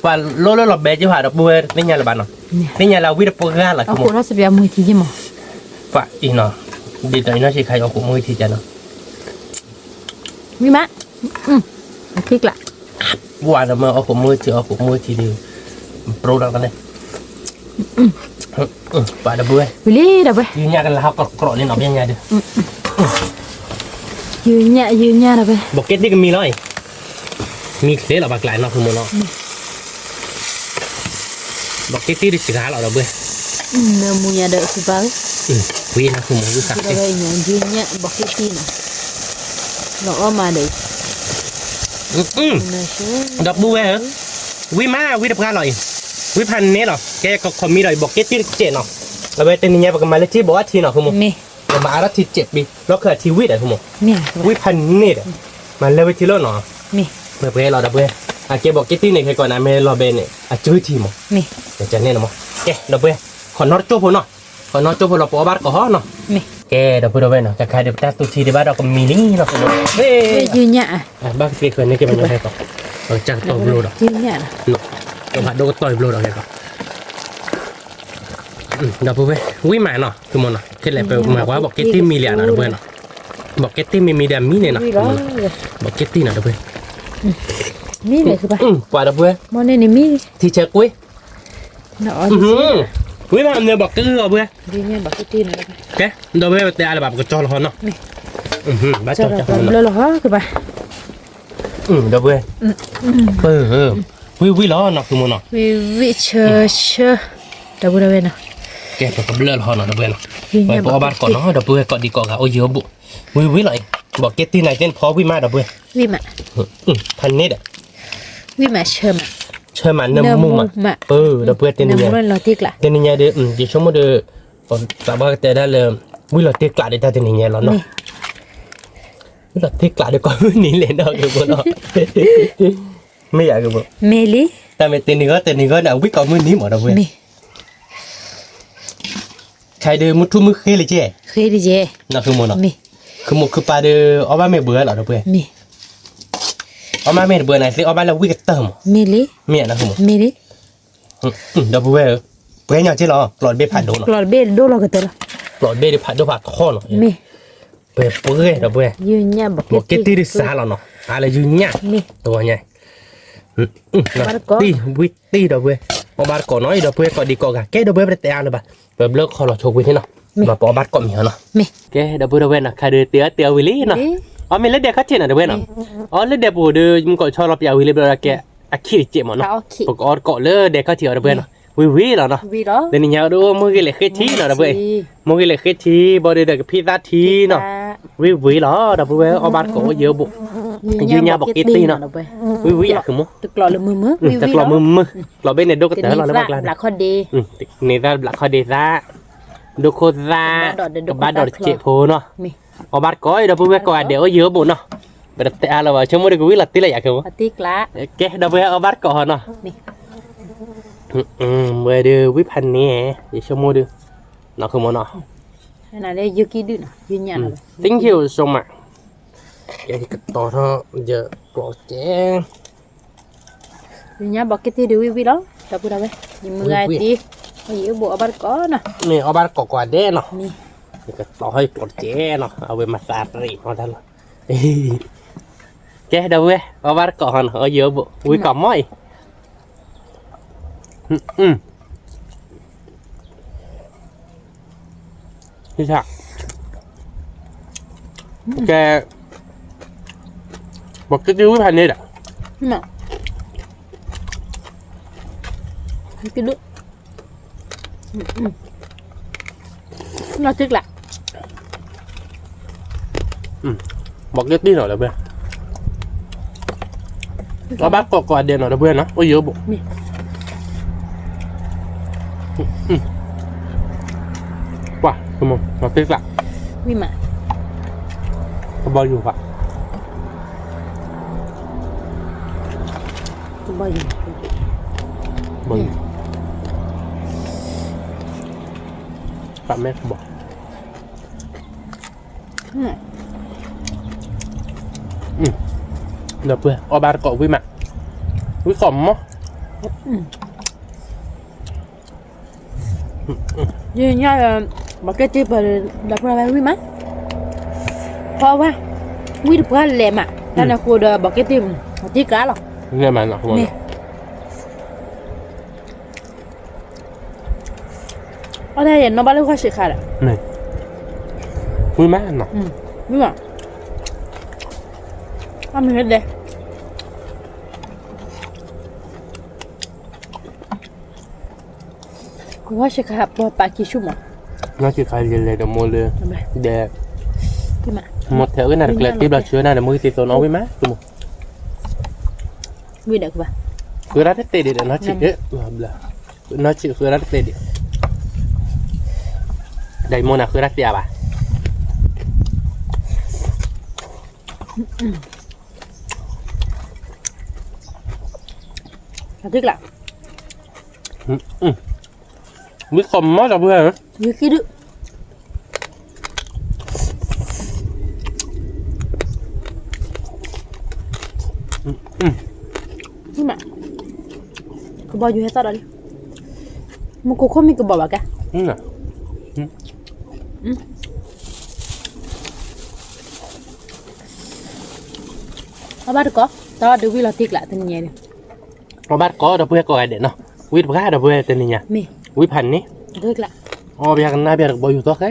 ว่าโลหลบเบจะผ่านดอกบัวนี่ไงละบ้านเนาะนี่ไงเราวิดปกงานละ เอา คือ คนเราจะไปเอามือทีกี่มั้ง ฝ่าอีเนาะดีตอนนี้น่าใช่ใครเอาของมือทีจันเนาะ วิมั้ยทิกละ ว่าเราเมื่อเอาของมือทีเอาของมือทีเดียวโปรดักต์กันเลยฝ่าดอกบัว วิลี่เดี๋ยวไป ยืนยันกันแล้วก็กรอนี่หนอยังไงเด้อ ยืนเนี่ยเดี๋ยวไป บอกเก็ตนี่ก็มีเลยมีเคล็ดหรอบางกลายเนาะคือมันเนาะบอกเก็ตที่ดิสิกาหรอดอกบัว เนื้อมูยาเด็กสิบ้า วีนะคือมันรู้สัก เดี๋ยวไปเนี่ยยืนเนี่ยบอกที่ตีนะเราเอามาเลยเนื้อเชื่อ ดอกบัวเหรอวิมาวิดปกาหน่อยวิพันนี้เนาะแกก็คอมมีหน่อยบอกเก็ตที่เจ็ดเนาะเราไปเต้นนี่ปกมาเลยที่บอกว่าทีเนาะคือมัน มี เรามาอาทีเจ็ดปีแล้วเกิดทีวิตอะคือมัน เนี่ย วิพันนี่เด้มันเลยไปทีแล้วเนาะ มี เมื่อเพื่อเราดับเบิลแกบอกเก็ตที่นี่ใครก่อนนะไม่รอเบนเนี่ยจื้อทีมั้ง มี เดี๋ยวจะเนี่ยนะมั้งแกดับเบิลขอนอตโจ้พอเนาะขอนอตโจ้พอเราปอบาร์ก็ฮอเนาะ มี แกดับเบิลเนาะจะใครเดี๋ยวแต่ตัวทีเดี๋ยวบ้านเราก็มีนี่เนาะเฮ้ย ยืนเนี่ย บ้านเพื่อนนี่แกมันยังไงก่อนจากตัวบลูดอก ยืนเนี่ย เนาะตัวผัดโดนต่อยบลูดอกแกก่อนดับเบิลวิมาเนาะคือมันเนาะคืออะไรไปหมายว่าบอกเก็ตที่มีเหรียญเนาะดับเบิลเนาะบอกเก็ตที่มีเดียมีเนี่ยเนาะบอกเก็ตที่เนาะดับเบิล มีเลยคือปะ กว่าดับเบิล มอนี่มี ที่เช็คกุ้ย เนาะ กุ้ยมาเนี่ยบอกก็คือเอาเบื่อ ยืนเนี่ยบอกที่ตีนะ แกดับเบิลแต่อะไรแบบก็จอละฮอนเนาะ บ้า จะ จับ เรา จับมัน เลยเหรอคือไป เดี๋ยวเว้ยวิล้อหนักคือมันเนาะ วิเชเดี๋ยวบุเรนะ แกไปกับเลือดหอเนาะเดี๋ยวเว้ยเนาะไปพอบ้านก่อนเนาะเดี๋ยวเว้ยก่อนดีก่อนค่ะโอ้ยเยอะบุวิเลยบอกเก็ตที่ไหนเต้นพอวิมาเดี๋ยวเว้ย วิมา พันนิดอ่ะ วิมาเชื่อมา เชื่อมันเนื้อมุมอ่ะเดี๋ยวเว้ยเต้น น้ำ เนี่ย มันเราติกละ เต้นเนี่ยเดี๋ยวเดี๋ยวชั่วโมงเดี๋ยวแต่ว่าแต่ได้เลยวิเราเตะกลาเดี๋ยวเต้นเนี่ยแล้วเนาะวิเราเตะกลาเดี๋ยวก่อนนี่เลยเนาะเดี๋ยวเนาะไม่อยากกับบุ เมลี แต่ไม่เต้นนี่ก็เนี่ยวิก่อนมือนี้หมดเดี๋ยวเว้ย มี ใครเดินมุดทุ่มมือเคยเลยเจ๊ เคยดิเจ น่ะคือมันเนาะ มี คือมุกคือปลาเดือเอาบ้านไม่เบื่อหรอเดี๋ยวเว้ย มี เอาบ้านไม่เบื่อไหนสิเอาบ้านเราวิ่งเติม เมลี เมียนะคือมุก เมลี เดี๋ยวเว้ยเว้ยเนี่ยเจ๊หรอหลอดเบ็ดผัดโดน หลอดเบลดูเราก็ตัวละ หลอดเบ็ดผัดโดนผัดข้อเนาะ มี เว้ยเว้ยเดี๋ยวเว้ย ยืนเนี่ยบอก บอกเก็ตตี้ดิสาเราเนาะอะไรยืนเนี่ย มี ตัวใหญ่ตีวิตีเดี๋ยวเว้ยเอาบ้านก่อนน้อยเดี๋ยวเว้ยก่อนดีก่อนกันแกเดี๋ยวเว้ยไปเตะเลยป่ะแบบเลิกคอเราโชว์วินให้เนาะมาปอบ้านก่อนมีเหรอเนาะ มี แกเดี๋ยวเว้ยนะใครเดือเตียววิลลี่เนาะอ๋อมีเล็ดเด็กเขาเจนอ่ะเดี๋ยวเว้ยเนาะอ๋อเล็ดเด็กปู่เดี๋ยวมึงก่อนชอบเราไปเอาวิลลี่ไปแล้วแกอะขี้เจ็บหมดเนาะ เขาขี้ ปกอดเกาะเลยเด็กเขาเที่ยวเดี๋ยวเว้ยเนาะวิแล้วเนาะ วีเหรอ เดี๋ยวนี้ดูมือกิเลสขี้เนาะเดี๋ยวเว้ยมือกิเลสขี้บอดี้เด็กพิซซ่าทีเนาะวิเหรอเดี๋ยวเว้ยเอาบ้านก่อนเยอะบุยืนยาบอกเก็ตตี้เนาะวิอยากคือมั้ง ตึกหลอดมือ แต่กลัวมือเราเป็นในดูก็แต่เราแล้วมากแล้ว หลักคนดี ในด้านหลักคอเดซ่าดูโคซ่ากับบ้านดอดเจโพเนาะ มี เอาบ้านก้อยเดี๋ยวเพื่อนก่อนเดี๋ยวเยอะบุเนาะแบบแต่เราว่าชั่วโมงเดียวก็วิ่งลัดตีเลยอยากคือมั้ง ปฏิกละ แกเดี๋ยวเพื่อนเอาบ้านก่อนเนาะ มี เมื่อเดือวิพันธ์นี่เดี๋ยวชั่วโมงเดียวเนาะคือมั้งเนาะ ขนาดนี้ยูกิดื้อยืนยัน thank you so much แกที่กระต่อเนาะเยอะปลอกแจ้ง ยืนยันบอกกิตตี้ดูวิเหรอแต่พูดอะไรยิ้มมือไอ้ตียิ้มบัวบัดก้อนนะ นี่เอาบ้านก่อนเด้เนาะ มี ก็ต่อให้ปลดแจ้เนาะเอาไปมาสาดรีเอาได้ละแกเดี๋ยวเว้ยเอาบ้านก่อนเอาเยอะบุวิ่งกับม้อยพี่ชักแกบอกจะดูวิพันธ์นี่แหละ น่ะกินดูน่าทึกละ บอกเยอะตีหน่อยเดี๋ยวเพื่อนเอาบ้านก่อนเดี๋ยวหน่อยเดี๋ยวเพื่อนนะเอาเยอะบุว่ะคุณมงมาติ๊กละ มีมา ก็บอลอยู่ปะ ตัวบ่อยู่ บอลอยู่ปะแม่บอก เดี๋ยวเพื่อนเอาบ้านก่อนวิ่งมาวิ่งขอมมั้ง ยืนยันบอกกิตตี้เปิดดับพูดอะไรวิมาเพราะว่าวิดเพื่อนเล่มอ่ะท่านนักพูดบอกกิตตี้ที่กาหรอ เนี่ยมันหรอคุณมง เอาได้เห็นน้องบ้านเล่นข้อสิขาดอ่ะ นี่วิ่งมาหรอ วิมาทำยังไงเด้กูว่าสิขาดพอปากกี่ชั่วโมง น่าจะใครเรียนเลยเดี๋ยวโมเลย ทำไม เดี๋ยว พี่มา หมดแถวกันนะเกลือที่เราเชื่อนะเดี๋ยวมือตีตัวน้องวิ่งมาคุณมง วิเด็กป่ะ คือรัฐเตดิเดี๋ยวน่าจะเอ๊ะน่าจะคือรัฐเตดิไดโมน่ะคือรัฐเสียป่ะ ทึกละ วิ่งขอมมั้งเดี๋ยวเพื่อน ยูกิดื้อพี่มากูบอกอยู่ให้ต่อเลยมึงกูเขามีกูบอกว่าแก น่ะ เอาบ้านก็ต่อดูวิลาติกละตัวนี้เนี่ย เอาบ้านก่อนเดี๋ยวเพื่อนก่อนเดี๋ยวเนาะวิ่งไปเดี๋ยวเพื่อนตัวนี้ไง มี วิ่งพันนี่ ทึกละ อ๋อเบียร์กันหน้าเบียร์บอยอยู่ตัวแค่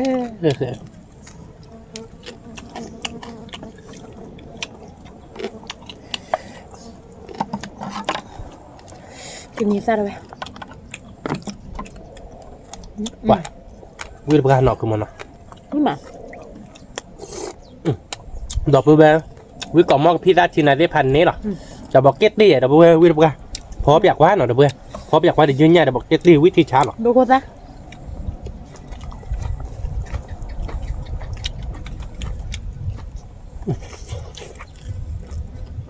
กินนี้ซะเลย ว่ะวิธีการหนอกคือมันเนาะ นี่มา ดอกเบี้ยวิกอมอกพี่ราชินาได้พันนี้หรอจะบอกเก็ตตี้อ่ะดอกเบี้ยวิธีการพออยากว่าหน่อยดอกเบี้ยพออยากว่าเดี๋ยวยืนยันดอกบอกเก็ตตี้วิธีช้าหรอ ดูกูซะ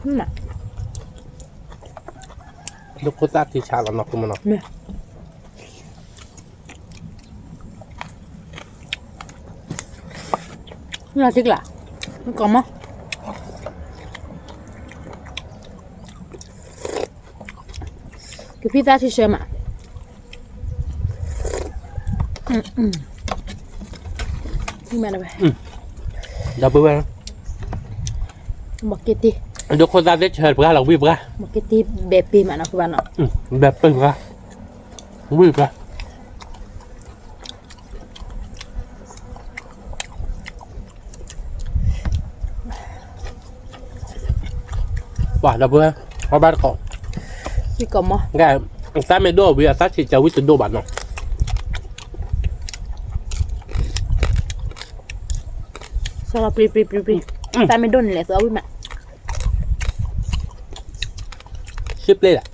นี่มา ดูโคตรที่ช้าหรอหนอกคือมันเนาะ เนี่ยนี่ละทิกละมันกลมมั้งคือพิซซ่าที่เชื่อมานี่มาเลย ดอกเบี้ย บอกเกตตี้ ดูโคตรได้เชิญเพื่อเราวิบกัน บอกเกตตี้แบบปีมานะคือบ้านเนาะ แบบตึงอะวิบกันว่าดอกเบี้ยเอาบ้านก่อน พี่กลมมั้ง ไงซาเมโดวิอาซาชิจาวิตุโดบันเนาะ สำหรับปรีแต่ไม่โดนเลยเอาไว้มา ชิปเลยแหละ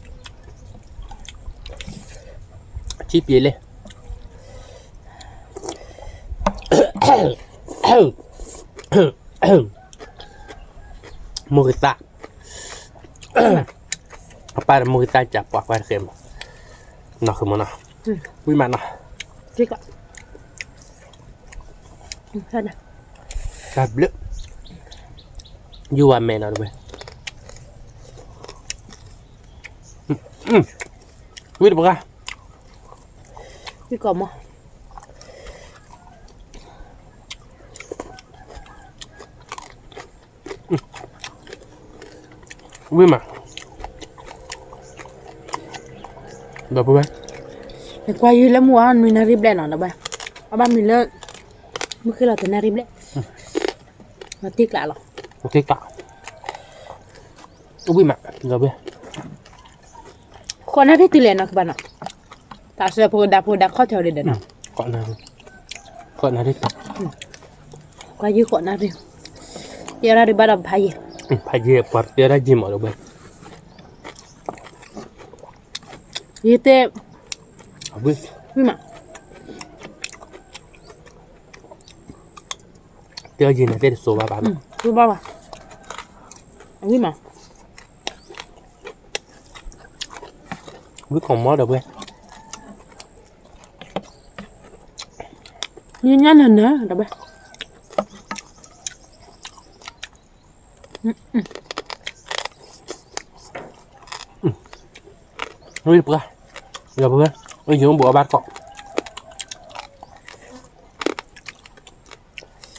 ชิปเยเลยมูกิตาapa mau kita ajak apa kem nak kemana gimana พี่ก็ใช่นะ kabel jual mana tu wih berapa พี่กลมมั้ง wih mah berapa wih แต่กว่ายืนแล้วมัวมีนาริบแลนหน่อยนะบ้าเอาบ้านมีเลิกเมื่อคืนเราจะนาริบแลมาติ๊กละหรอ ok cả wih mah berapa คนนั้นที่ตีเลนนะคือบ้านเนาะแต่เสือพูดาเข้าแถวเด่นเนาะ ก่อนนะดิ กว่ายืนคนนั้นดิเดี๋ยวเราได้บ้านเราพาย พายเย่ปัดเดี๋ยวได้จิมเอาไป ยืนเตะ เอาไป พี่มา เดี๋ยวยินนะเดี๋ยวโซบะบ้าน รู้บ้างป่ะพี่มา วิของมอดเอาไป ยืนยันหันนะเดี๋ยวไป วิปะเดี๋ยวเพื่อนไปยืมบัวบ้านก่อน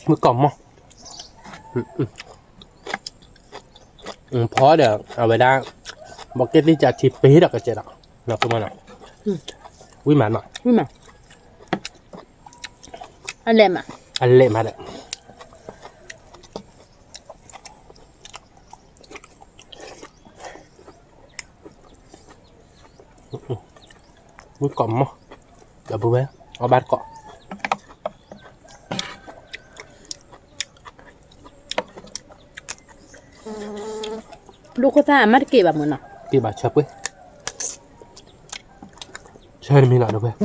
วิกล่อมมั้งพอเดี๋ยวเอาไปได้บอกเก็ตที่จะทิปไปให้ดอกกระเจี๊ยบนับตัวมันหน่อยวิมันหน่อย พี่มาอะไรมา อันเละมาเด้อวิกล่อมมั้งเดี๋ยวเพื่อนเอาบ้านก่อน ลูกก็ท่ามาเก็บแบบมึงเนาะ ตีบาชับเว้ยใช่มีหน่อยด้วย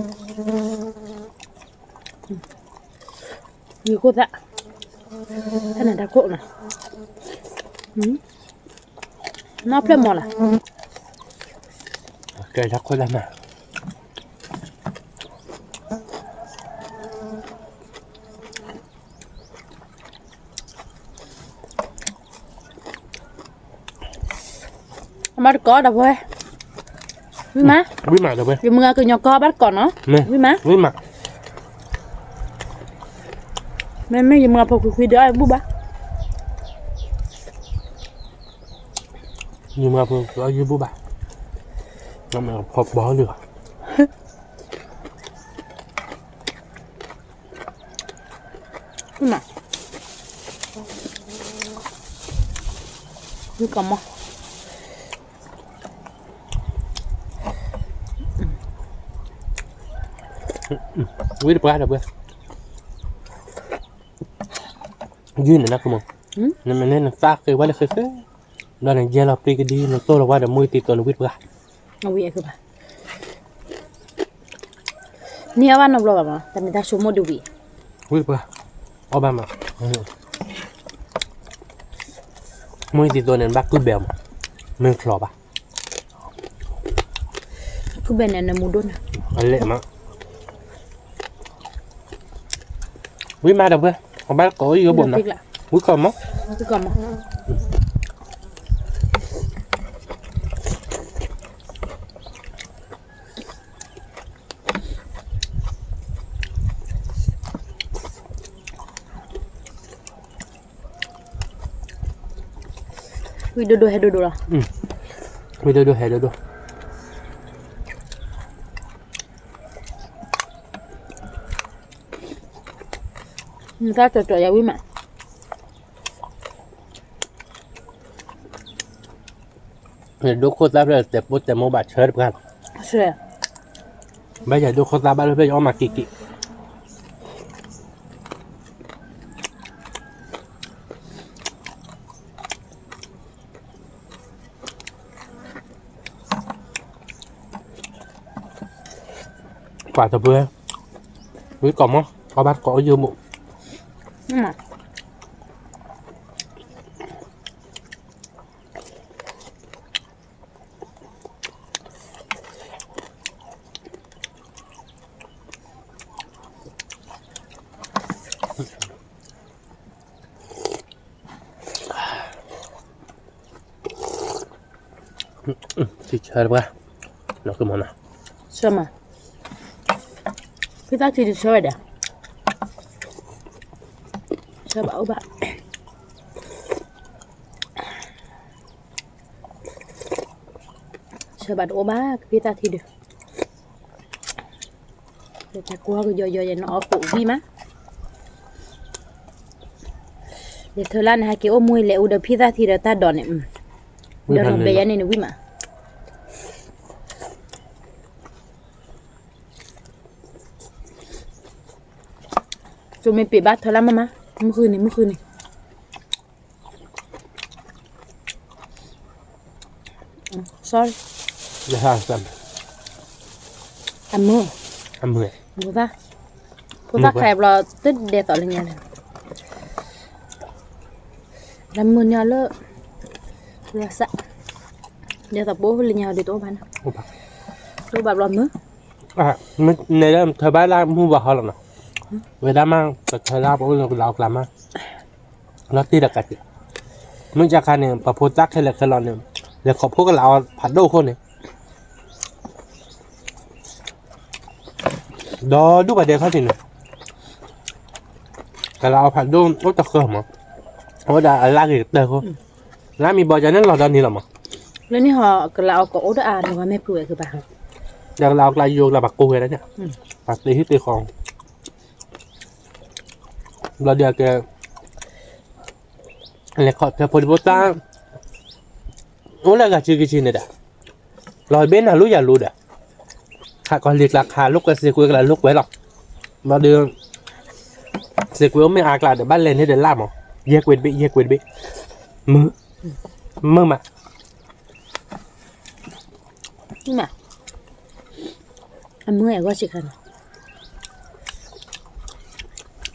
ยืนก็ท่าท่านน่ะตะโกนะนับเริ่มหมดละ แกทักคนละมาbắt có đâu thôi với má được ơi vì mưa cứ nhỏ co bắt còn nó với má mấy mấy mưa phục khi đỡ bố ba nhưng mà có như bố bà nó mà hộp bó được mà với còn mà วิธีปลาเด้อเพื่อนยืนนะคุณมองนั่นมันเล่นซากเคยว่าเลยเคยตอนนั้นเยเราปีกดีนั่นโตเราว่าเดี๋ยวมือตีตัวเราวิทย์ปลา เอาวิคือปะนี่เอาวันนบลแบบแต่ไม่ได้ชั่วโมงดูวิ วิทย์ปลาเอาบ้ามามือตีตัวนั้นบักกูเบลมือคลอปะ คือเป็นอันมูดุน อันเละมั้งวิมาเด้อเพื่อนเอาบ้านก็อยู่บนนะวิก่อนมั้ง คือก่อนมาวิดูให้ดูละ วิดูให้ดูนี่ก็จ่อๆอย่าวิมา เดี๋ยวดูโคตรเลยแต่ปุ๊บแต่โมบายเชิดกัน ใช่ ไม่ใช่ดูโคตรบ้านเลยเพื่อนเอามากิกว่าจะเพื่อนวิก่อนมั้งเอาบ้านก็อยู่หมู่ที่เชิดกันเราคือมันนะ ใช่ไหมพี่ตาทีดีช่วยเด้อใช่ป่ะอุบะใช่ป่ะอุบะพี่ตาทีเด้อเดี๋ยวจะกลัวก็ย่อยๆอย่างน้อยปุ๋ยมั้ยเดี๋ยวเธอล้านหาเกี่ยวมวยเลยอุดพี่ตาทีเด้อตาดอนเนี่ยเดี๋ยวเราไปยันนี่วิมาจะไม่ปิดบัตรเธอแล้วมั้ยเมื่อคืนนี่sorry อย่าทำซ้ อันมือ ำทำเมื่อย พูดตาใครเราตึ๊ดเดต่ออะไรเงี้ยแล้วมือเนี่ยเลอะรสะเดี๋ยวต่อโบ้เลยเนี่ยเดี๋ยวตัวพัน โอ้ปะ ตัวแบบรอมือ มันในเรื่องเธอบ้านล่างมูบ่เขาหรอกเนาะเวลามั่งแต่เธอล่าบอกว่าเรากลับมาแล้วตีดักกัดมึงจะการเนี่ยประโพจักให้เล็กแค่รอนเนี่ยเดี๋ยวขอพวกเราผัดโดคนเนี่ยดอดูประเดี๋ยวเขาสิเนี่ยแต่เราผัดโดโอ้ตะเคียนมั้งโอ้ได้อะไรกันเด้อเขาแล้วมีบอจานั้นเราดอนนี่หรอมั้ง แล้วนี่họเราก็อุดอ่านว่าไม่ป่วยคือป่ะ เดี๋ยวเรากลายโยกเราบักกูเลยนะเนี่ยปักตีที่ตีของเราเดี๋ยวแกอะไรขอเธอพอดีโบต้าโอ้แล้วก็ชื่อกี่ชิ้นเนี่ยลอยเบนน่ะรู้อย่ารู้เด้อข้าก็เรียกราคาลูกก็เสียกุยกันลูกไว้หรอกมาเดือนเสียกุยไม่อากลาเดี๋ยวบ้านเล่นให้เดินล่ามหรอแยกเวทบิมือมา นี่มาอันมือไอ้ก็สิคัน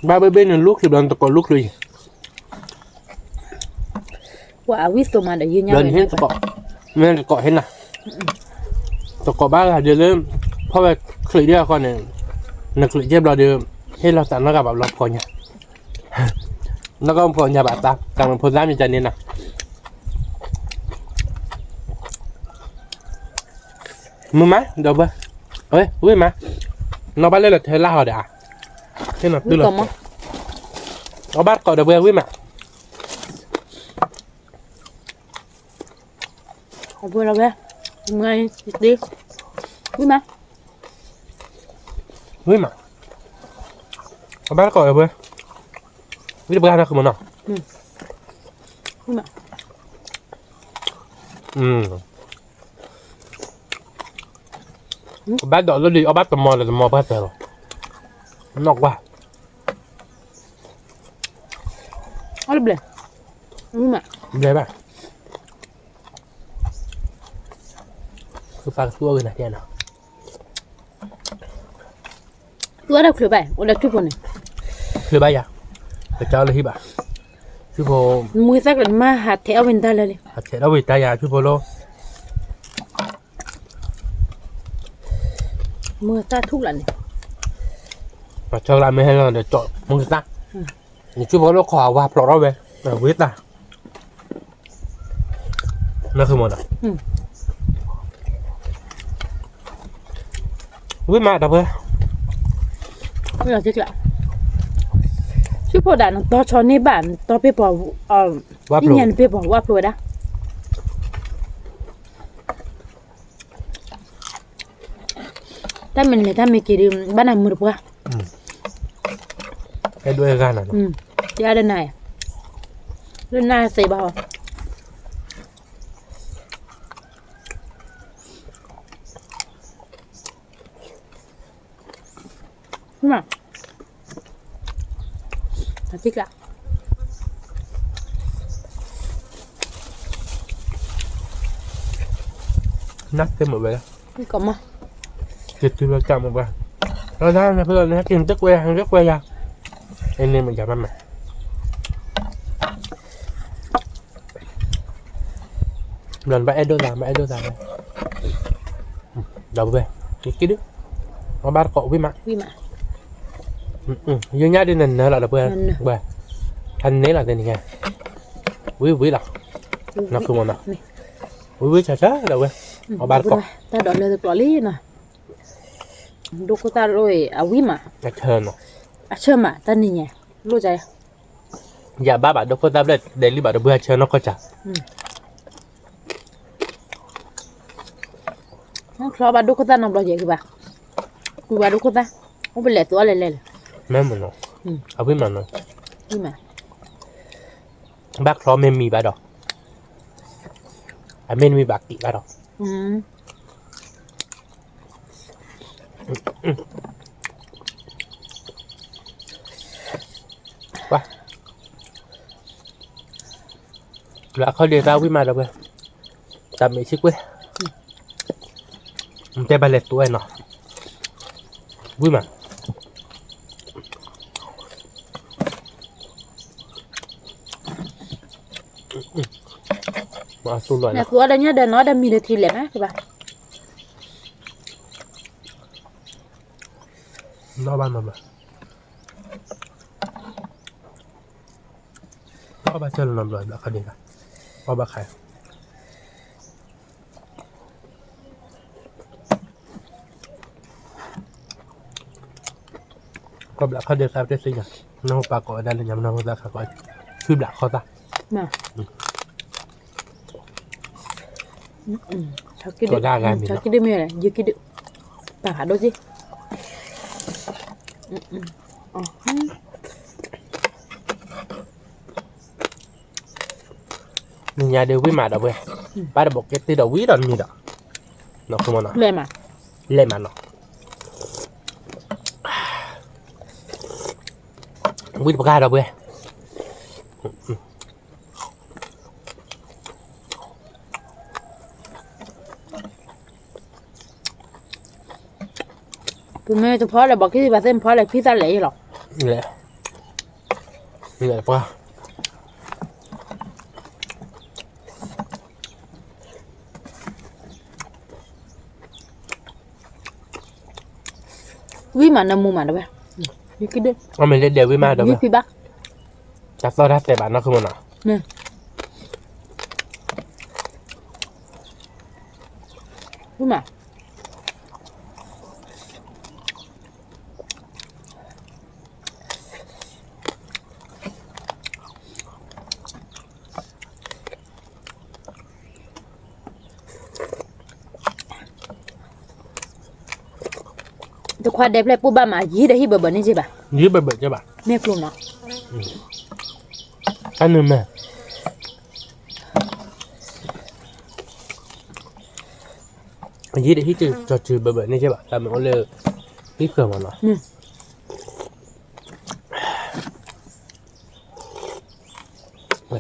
บ้าเบ้นลูกสิบเดือนตะกอนลูกเลย ว่าวิสตัวมาเดี๋ยวยืนยัน เดินเห็นตะกอนแม่ตะกอนเห็นน่ะตะกอนบ้านเดี๋ยวเริ่มเพราะว่าคลิปเดียวก่อนเนี่ยนักคลิปเจ็บเราเดิมให้เราสั่นแล้วกับแบบเราพอเนี่ยแล้วก็พอเนี่ยแบบตากำลังพอร้านมีจานนี้นะมึงไหมเดี๋ยวเบ้เฮ้ยวิ่งมาเราบ้านเล่นหรือเทล่าเหรอเดี๋ยวที่หนอตื้อเลยเอาบ้านก่อนเดี๋ยวเบ้วิ่งมาเอาไปแล้วเว้ยไงดีวิ่งมา เอาบ้านก่อนเดี๋ยวเบ้วิ่งไปกันนะคือมันเนาะวิ่งมาบ้านดอกแล้วดีเอาบ้านตะมอเลยตะมอบ้านเต๋อ นอกว่า เอาเลยนี่มา เลยป่ะคือฟังตัวกันนะเนี่ยเนาะ ตัวเราคือไปโอ้เราทุกคนเนี่ย คือบ้ายาแต่เจ้าเลยที่บ้าคือพอ มือสักเลยมาหาเทเอาเป็นได้เลย หัดเสร็จแล้ววิตายาคือพอโล มือตาทุกหลันเนี่ย mà cho làm mấy là để chọn mông ta nhưng chú bố nó khỏa và plọ đó về là quyết ta nó không một à quyết mà đọc ơi ไม่เอาเจ๊กละชื่อพอด่านต่อชอนในบ้านต่อไปบอกที่ยันไปบอกว่าปลวดอะถ้ามันเลยถ้าไม่กี่ดื่มบ้านมือปะ cái đuôi gan này ยาเดินไหนเดินหน้าใส่เบามาเอาเจ๊กละ nắp thêm một về นี่ก็มา thịt thì là chậm một về rồi ra là bây giờ nó tìm rất que ra nên nên mình chậm ăn mà lần vẽ đôi ra này đầu về cái đứa nó ba cậu với mạng วิ่งมา dương nhá đi nền là đập về về thành đấy là tên gì quý là nó không còn nào quý chả đầu về nó ba cậu ตาดอนเลยปลอลี่นะดูก็ตาลอยเอาวิ่งมา chả chờ nó เชื่อมาตานี่ไงรู้ใจ dạ ba bạn đâu có tablet để đi bảo được bữa chờ nó có chả คลอบาดูก็ตาน้องปลอยคือบ่ากูบาดูก็ตาเขาเป็นแหล่ตัวอะไรเลย mẹ mình nó ở với mình nó นี่มา bác lo mẹ mì bà đỏ à mẹ mì bạc tị bà đỏ ว่าแล้วเขาเรียนเราวิ่งมาแล้วเว้ยจำไม่ชิกเว้ยมันจะไปเล็ดตัวเนาะวิ่งมามาสู้เลย เนี่ย นะ ตัวอะไรเนี่ยเดินน้อยเดินมีเดทีเลยไหมคือบ่า นอกบ้านมาบ่นอกบ้านเจอเราหน่อยแล้วเขาเรียนกันว่าบ้าใครก็แบบเขาเดินสายได้สิอ่ะน้องปากก่อนได้เลยยังน้องปากก่อนชื่อแบบเขาตา มาชอบกินชอบกินได้ไหมล่ะยืดกินดูปากหาดูสิอ๋อ mình nhà đều với mà đâu vậy ba đã bọc cái từ đầu quý đòn gì đó nó không nó เลยมา lên mà nó quý bọc ga đâu vậy คือแม่จะเพาะอะไรบอกที่บาเส้นเพาะอะไรพี่ตาเหล่หรอก lẹ lẹ quá วิ่งมาน้ำมูมาด้วยยืดกินดู ông mình lên đều với mà đâu ยืด vậy พี่บัก chắc sao ra sẽ bạn nó không nó เนี่ยวิ่งมา แต่ความเด็บเลยปุ๊บบ้ามายีได้ที่เบอร์นี่ใช่ป่ะ dưới bờ cho bạn แม่กลุ่มเนาะ ăn nữa mà dưới để hít trừ trò trừ bờ này cho bạn làm một lơ hít cửa mà nó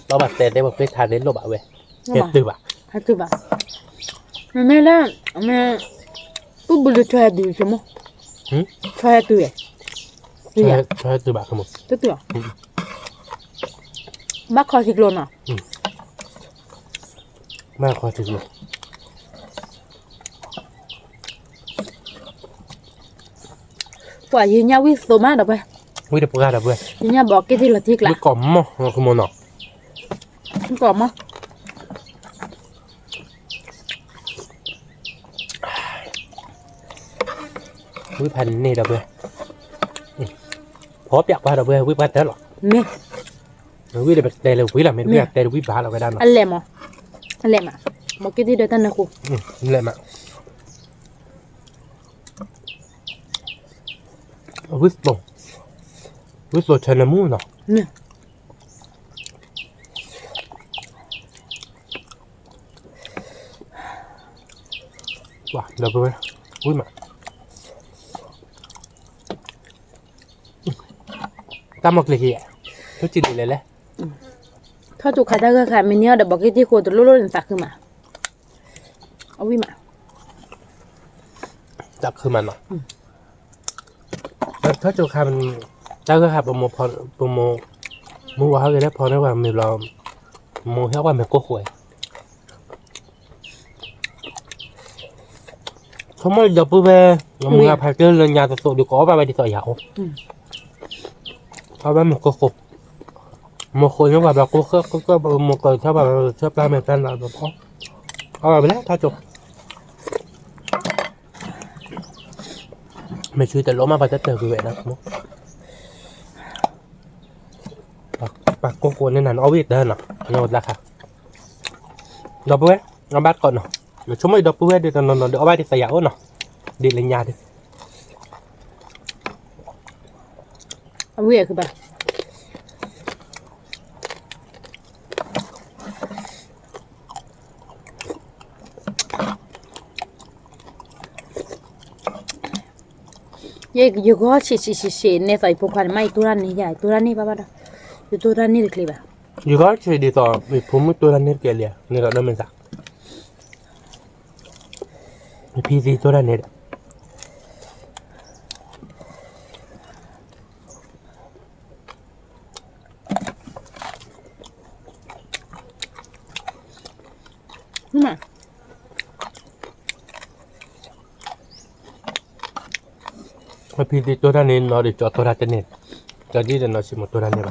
เราแบบเต้นได้แบบเป็นทานเล่นโลบะเว้ยเฮ็ดตื้อบ่ะ 하트 봐. 매매는 매 뿌불도 쳐야 돼, 좀 뭐. 응? 쳐야 돼. 그야. ใช่ตื้อบ่ะครับผม 뜻이야. 마카시로나. แม่ขอถึงเลย 와, 얘냐 위스 마다 봐. วิธีปกาดเว้ย 얘냐 먹게 될วิ 티클라. กล่อมมั้งคือมันเนาะ 이거 뭐? วิพันนี่เว้ยพอเปียกบ้าเว้ยวิพันแต่หรอ 네. วิเดี๋ยวแต่เลยวิละไม่เปียกแต่วิบาเราไปด้านเนาะ 알레모. 알레마. 먹게 될 단나고. นี่แหละมั้งวิสโตวิสโตชนะมูเนาะ 네. ว้าเดี๋ยวไปเว้ยวิมาตามมาเลยกี่ทุกจิตเลยแหละ 터조 가다가 가면요, 나 먹게 되고 롤롤은 딱 그만. 어위마. จับคือมันเนาะถ้าโจคามันเจ้าก็ค่ะโปรโมพอโปรโมมูว่าเขาจะได้พอได้ว่ามีเราโมเท่าว่ามันก็ห่วยเขาไม่ดับเบิลเบย์มึงอะพายเจอเรื่องยาตัวโตดีกว่าไปดีต่อยาวเพราะว่ามันก็ห่วยโมคนที่ว่าแบบก็โมเกิดถ้าแบบชอบปลาเหมือนกันเราแบบเอาไปแล้วถ้าจบไม่ช่วยแต่ล้มมาปัจจัยเตอร์คือเวนะมุกปากโกโก้ในนั้นเอาวิดเดินเนาะนอนละค่ะดับเบิ้ลเอาบัตรก่อนเนาะเดี๋ยวช่วยดับเบิ้ลเดี๋ยวนอนเดี๋ยวเอาไปที่สยามเนาะเดี๋ยวเล่นยาดิ 어위에 그 봐. 얘 이거 시시시시 내서 이 복화를 많이 돌았니 야 돌았니 봐봐라 이 돌았니 이렇게 봐 อยู่ก็ช่วยดีต่อผมไม่ตัวนั้นเนี่ยเกลียนี่ก็เริ่มเป็นสักมีพีซีตัวนั้นเนี่ย 엄마 มีพีซีตัวนั้นเนี่ยนอนดิจอดตัวนั้นเนี่ยจอดที่จะนอนชิมตัวนั้นเนี่ย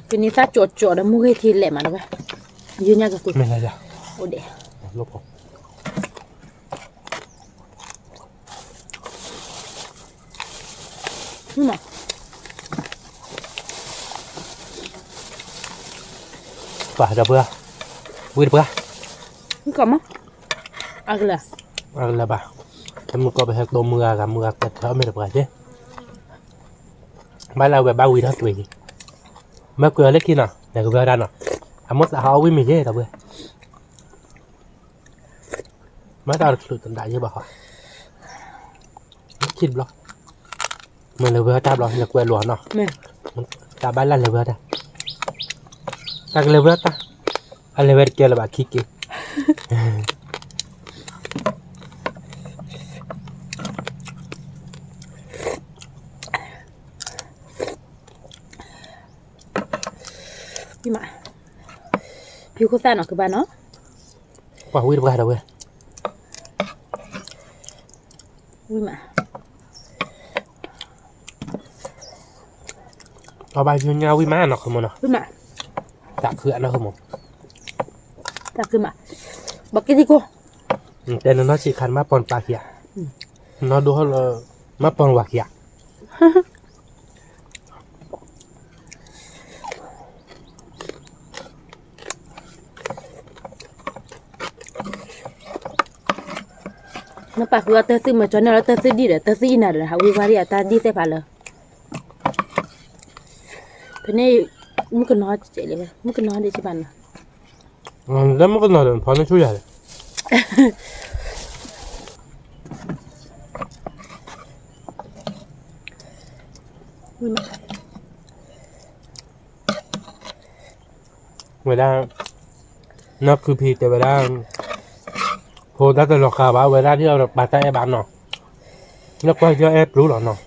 cái này ta chột nó mua cái thịt lẻ mà đâu vậy như nhau cái cục ไม่ไรจ้ะ ô để ลบออก nhưng mà ป่าดับเบิ้ลวิ่งเบิ้ล không có mất à cái là อะไรบ้างทำมือก็ไปหักตัวมือกับมือแต่เท้าไม่ดับเบิ้ลใช่บ้านเราแบบบ้าวิ่งทั้งตัวเมื่อเกลือเล็กกินอ่ะแต่ก็เบิ้ลดันอ่ะอามุสเขาวิ่งไม่ใช่ดับเบิ้ลไม่ได้หลุดตันได้ใช่ป่ะครับคิดบล็อกมันเลยเบิ้ลจับหรออยากเกลือหลวงเนาะ nè จับบ้านลั่นเลยเบิ้ลได้ตักเลยเบิ้ลตาอะไรเบิ้ลเกลือเลยบ้าคิดกี่ nhưng mà phiếu có sao nó cứ bà nó ว่าวิ่งเบิ้ลดับเบิ้ล nhưng mà เอาใบยืนยาววิ่งมาเนาะคือมันเนาะ nhưng mà จากเขื่อนเนาะคือมัน ta cứ mà bật cái gì cô แต่น้องชีคันมาปอนปลาเขียน้องดูเขาเลยมาปอนหวากเขีย nó bà cứ tớ sư mà cho nó tớ sư đi để tớ sư nào để hậu qua đi ta đi sẽ phải là thế này muốn cái nói chạy lại muốn cái nói đi chứ bạn แล้วมันก็นอนพอนั่นช่วยอะไร เวลานักคือพีแต่เวลาโพสต์แต่ราคาว่าเวลาที่เราบาดใจไอ้บ้านเนาะนักว่าจะแอบรู้หรอเนาะ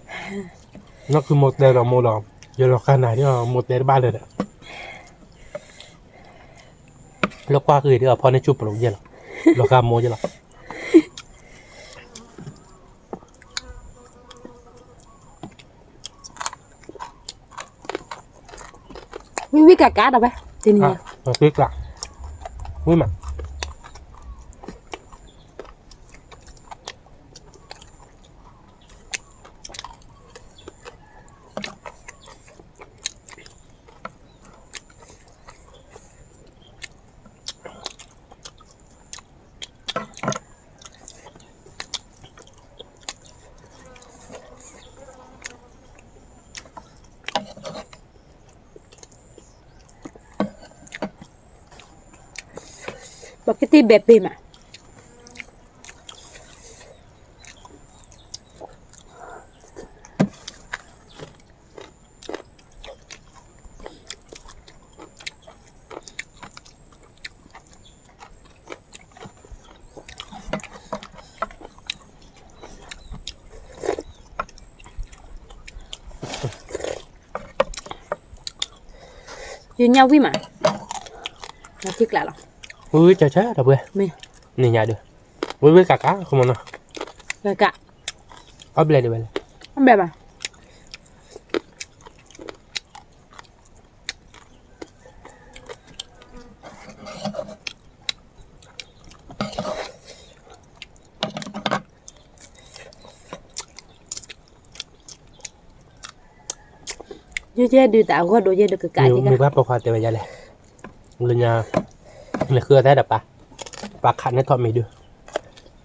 นักคือหมดเลยเราหมดหรอเดี๋ยวราคาไหนที่เราหมดเลยบ้านเลยเนี่ยแล้วกว่าคือที่เราพอในชุบปลงเยอะหรอราคาโมเยอะหรอ วิกากาดเอาไปทีนี้ มาซื้อกลับวิ่งมาบอกกิตีแบบเปมายืนยาววิมาเราที่กล่าวหรอ อุ้ยจะใช่หรอเว้ย ไม่ นี่ไงเด้อวิ่งกะกะขโมยเนาะ เลยกะ เอาไปเลยเดี๋ยวไปเลย ทำแบบอ่ะยูเจดูแต่ก็ดูเจดูกะกะ มี นี่ มี กัน ว่าประคอเตไปยันเลยเลยเนี่ยเลยคือได้ดับปลาขันให้ทอมมีดู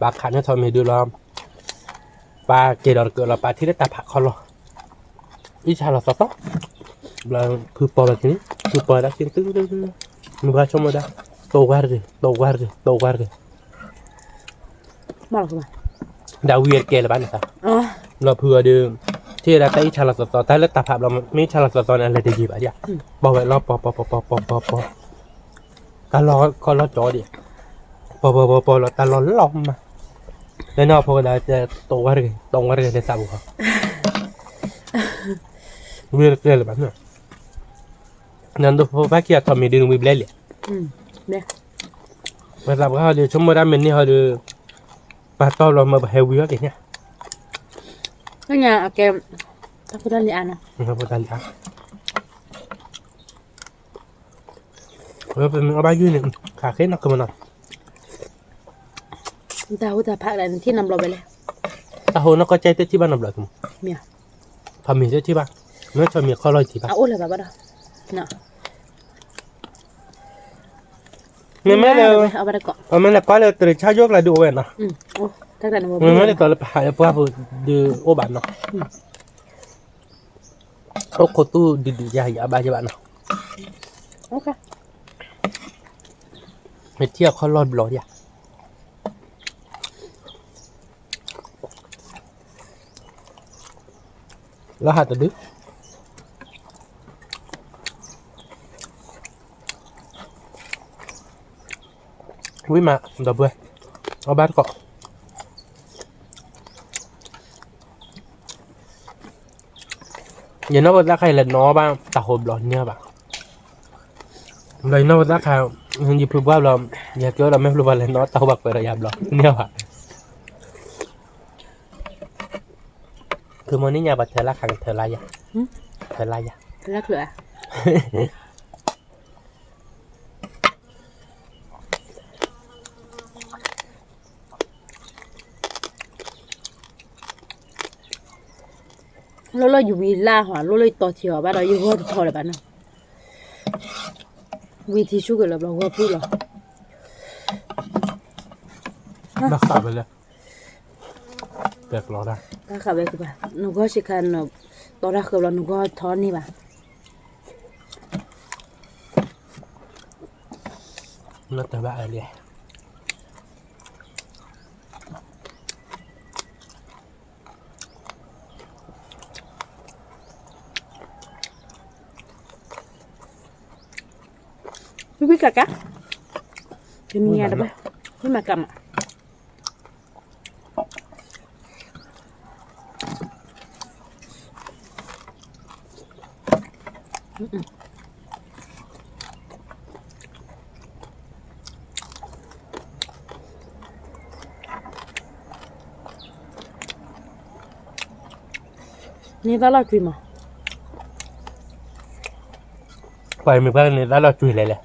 ปลาขันให้ทอมมีดูล้อมปลาเกดอร์เกิดเราปลาที่ได้ตาผักเขาหรออีชาเราสต๊อกเราคือปอแบบนี้คือปอแล้วกินตึ้งมึงว่าชมมาได้โตกว่าเลยโตกว่าเลยโตกว่าเลย บอกหรอ ดาวเวียร์เกลบ้านนะครับ อ๋อ เราเผื่อเดิมที่เราได้ชาลสตอแต่แล้วตาผับเราไม่ชาลสตออะไรดีๆป่ะเนี่ยบอกไว้รอบปอการรอก็รอจอดิปอเราตาร้อนลมมาแล้วนอกพอเราจะโตว่าเลยตรงว่าเลยได้สาบุเขาเวียร์เกลบ้านเนี่ยนั่นดูพอพักยาทำมีดึงวิบเล่เลย เนี่ย เวลาเขาเดี๋ยวชั่วโมงละมันนี่เขาดูปลาต้อเรามาแบบเฮวี่อะไรเนี่ย ก็ไงโอเคถ้าพูดได้เลยอ่ะนะ นะครับพอตาลีอ่ะเป็นเอาใบยืนหนึ่งขาเข้นนักขึ้นมาหน่อย แต่พูดแต่พักอะไรที่นำเราไปเลย ตาโหนักก็ใจเต้ที่บ้านนำหลักมั้ง เมีย ทำมีเต้ที่บ้านไม่ทำมีข้อร้อยที่บ้าน เอาอุ้ยเลยแบบว่าเนาะ ไม่เลย เอาไปได้ก่อน ไม่เลยก็เลยตื่นเช้ายกเลยดูเว้ยนะ โอ้ถ้าเกิดว่า ไม่เลยตอนเลยหายเพราะว่าดูโอบ้านเนาะโอ้โคตู้ดีๆใหญ่ๆบ้านบ้านเนาะ โอเค ไปเที่ยวข้อร้อยบล็อกเนี่ยแล้วหาตัวดึกวิ่งมาดับเบิ้ลเอาบ้านเกาะอย่าโน้ตรักใครเลยน้อบ้างตาโหบหลอนเนี่ยบ้างเลยโน้ตรักใครยังยิบพูดว่าเราอยากเจอเราไม่รู้ว่าเลยน้อตาบักไประยำหรอเนี่ยบ้างคือมันนี่อย่าบัดเธอละขังเธอไรอะเธอไรอะ รักเหลือเราอยู่วิลล่าหัวเราเลยต่อเที่ยวบ้านเราอยู่หัวทอเลยบ้านเนาะวิธีชูกันแล้วเราหัวพูดหรอ รักษาไปเลยเด็กรอได้ ถ้าขับไปคือบ้านหนูก็ชิคันเนาะตอนแรกคือเราหนูก็ท้อนนี่บ้า แล้วแต่ว่าอะไร Quý vị cả cá. Thì nghe đó bác. Quý mà cầm ạ. Ni ta là kìm à? Vậy mình phải đã lo chùi lại là.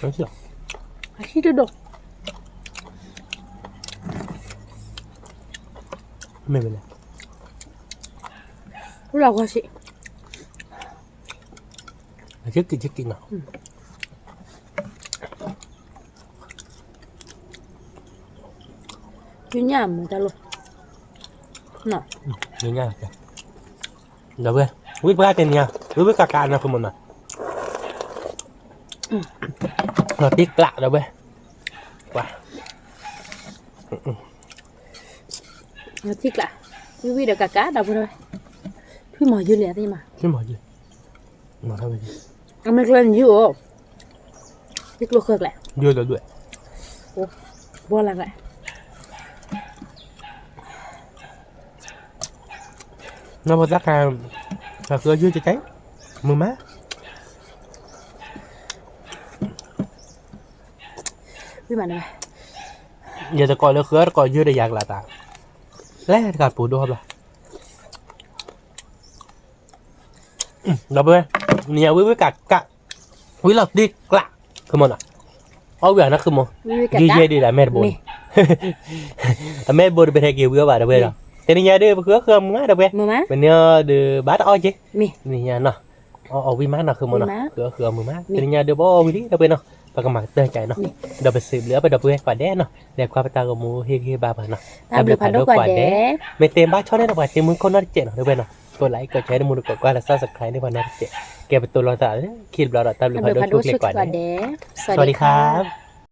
Nói chưa? Akhirnya dong. Mình này. Udah gua sih. Chiếc kỹ nào. Chứ nhảm người ta luôn. Nào. Nhớ nha. Được rồi. Quyết ba tiền nha. Quyết cả nào không một nào. Nó tiếc lạ đâu bê. Wow. Nó thích lạ. Quý vị được cả cá đâu rồi. Quý mò dư lẹ thế mà. Cái mỏ gì? Mỏ sao vậy? Ông ấy lên dư ồ. Thích luôn khơi lại. Dưa rồi đuổi. Ồ. Vô làm lại. Nó có rắc là cửa dưa cho cháy. Mưa má. Quý bạn này. Giờ tôi coi nó cửa coi dưa để giặc là ta. Lẽ cả phụ đồ là. Đó bê. Nhà quý cả. Quý lọc đi lạ. Không muốn à? Ôi bây giờ nó không muốn. Quý vị cả Dưa cá. dưa đi là Melbourne. Melbourne bên đây kêu quý bà đâu bê rồi. Thế nên nhà đưa cửa không má đâu bê. Mưa má. Bên nhà đưa bát oi chứ. Mi. Ni nhà nó. Quý má nào không muốn à? Cửa mưa má. Mi. Thế nên nhà đưa bó đi đâu bê nó. Và cái mặt tơi chạy nó. Đâu bê xịp lửa bê đâu bê quả đé nó. Đẹp qua bê ta có mua hi ba bà nó. Ta bê phá đốt quả đé. Mẹ tìm ba cho nên là quả tìm muốn con nó chạy nó đâu bê nó. Cô lấy có trái để mua được quả là sao subscribe để vào nó chạy. Kẹp tôi lo tạ đấy. Khi đó là ta bê phá đốt quả đé. สวัสดีครับ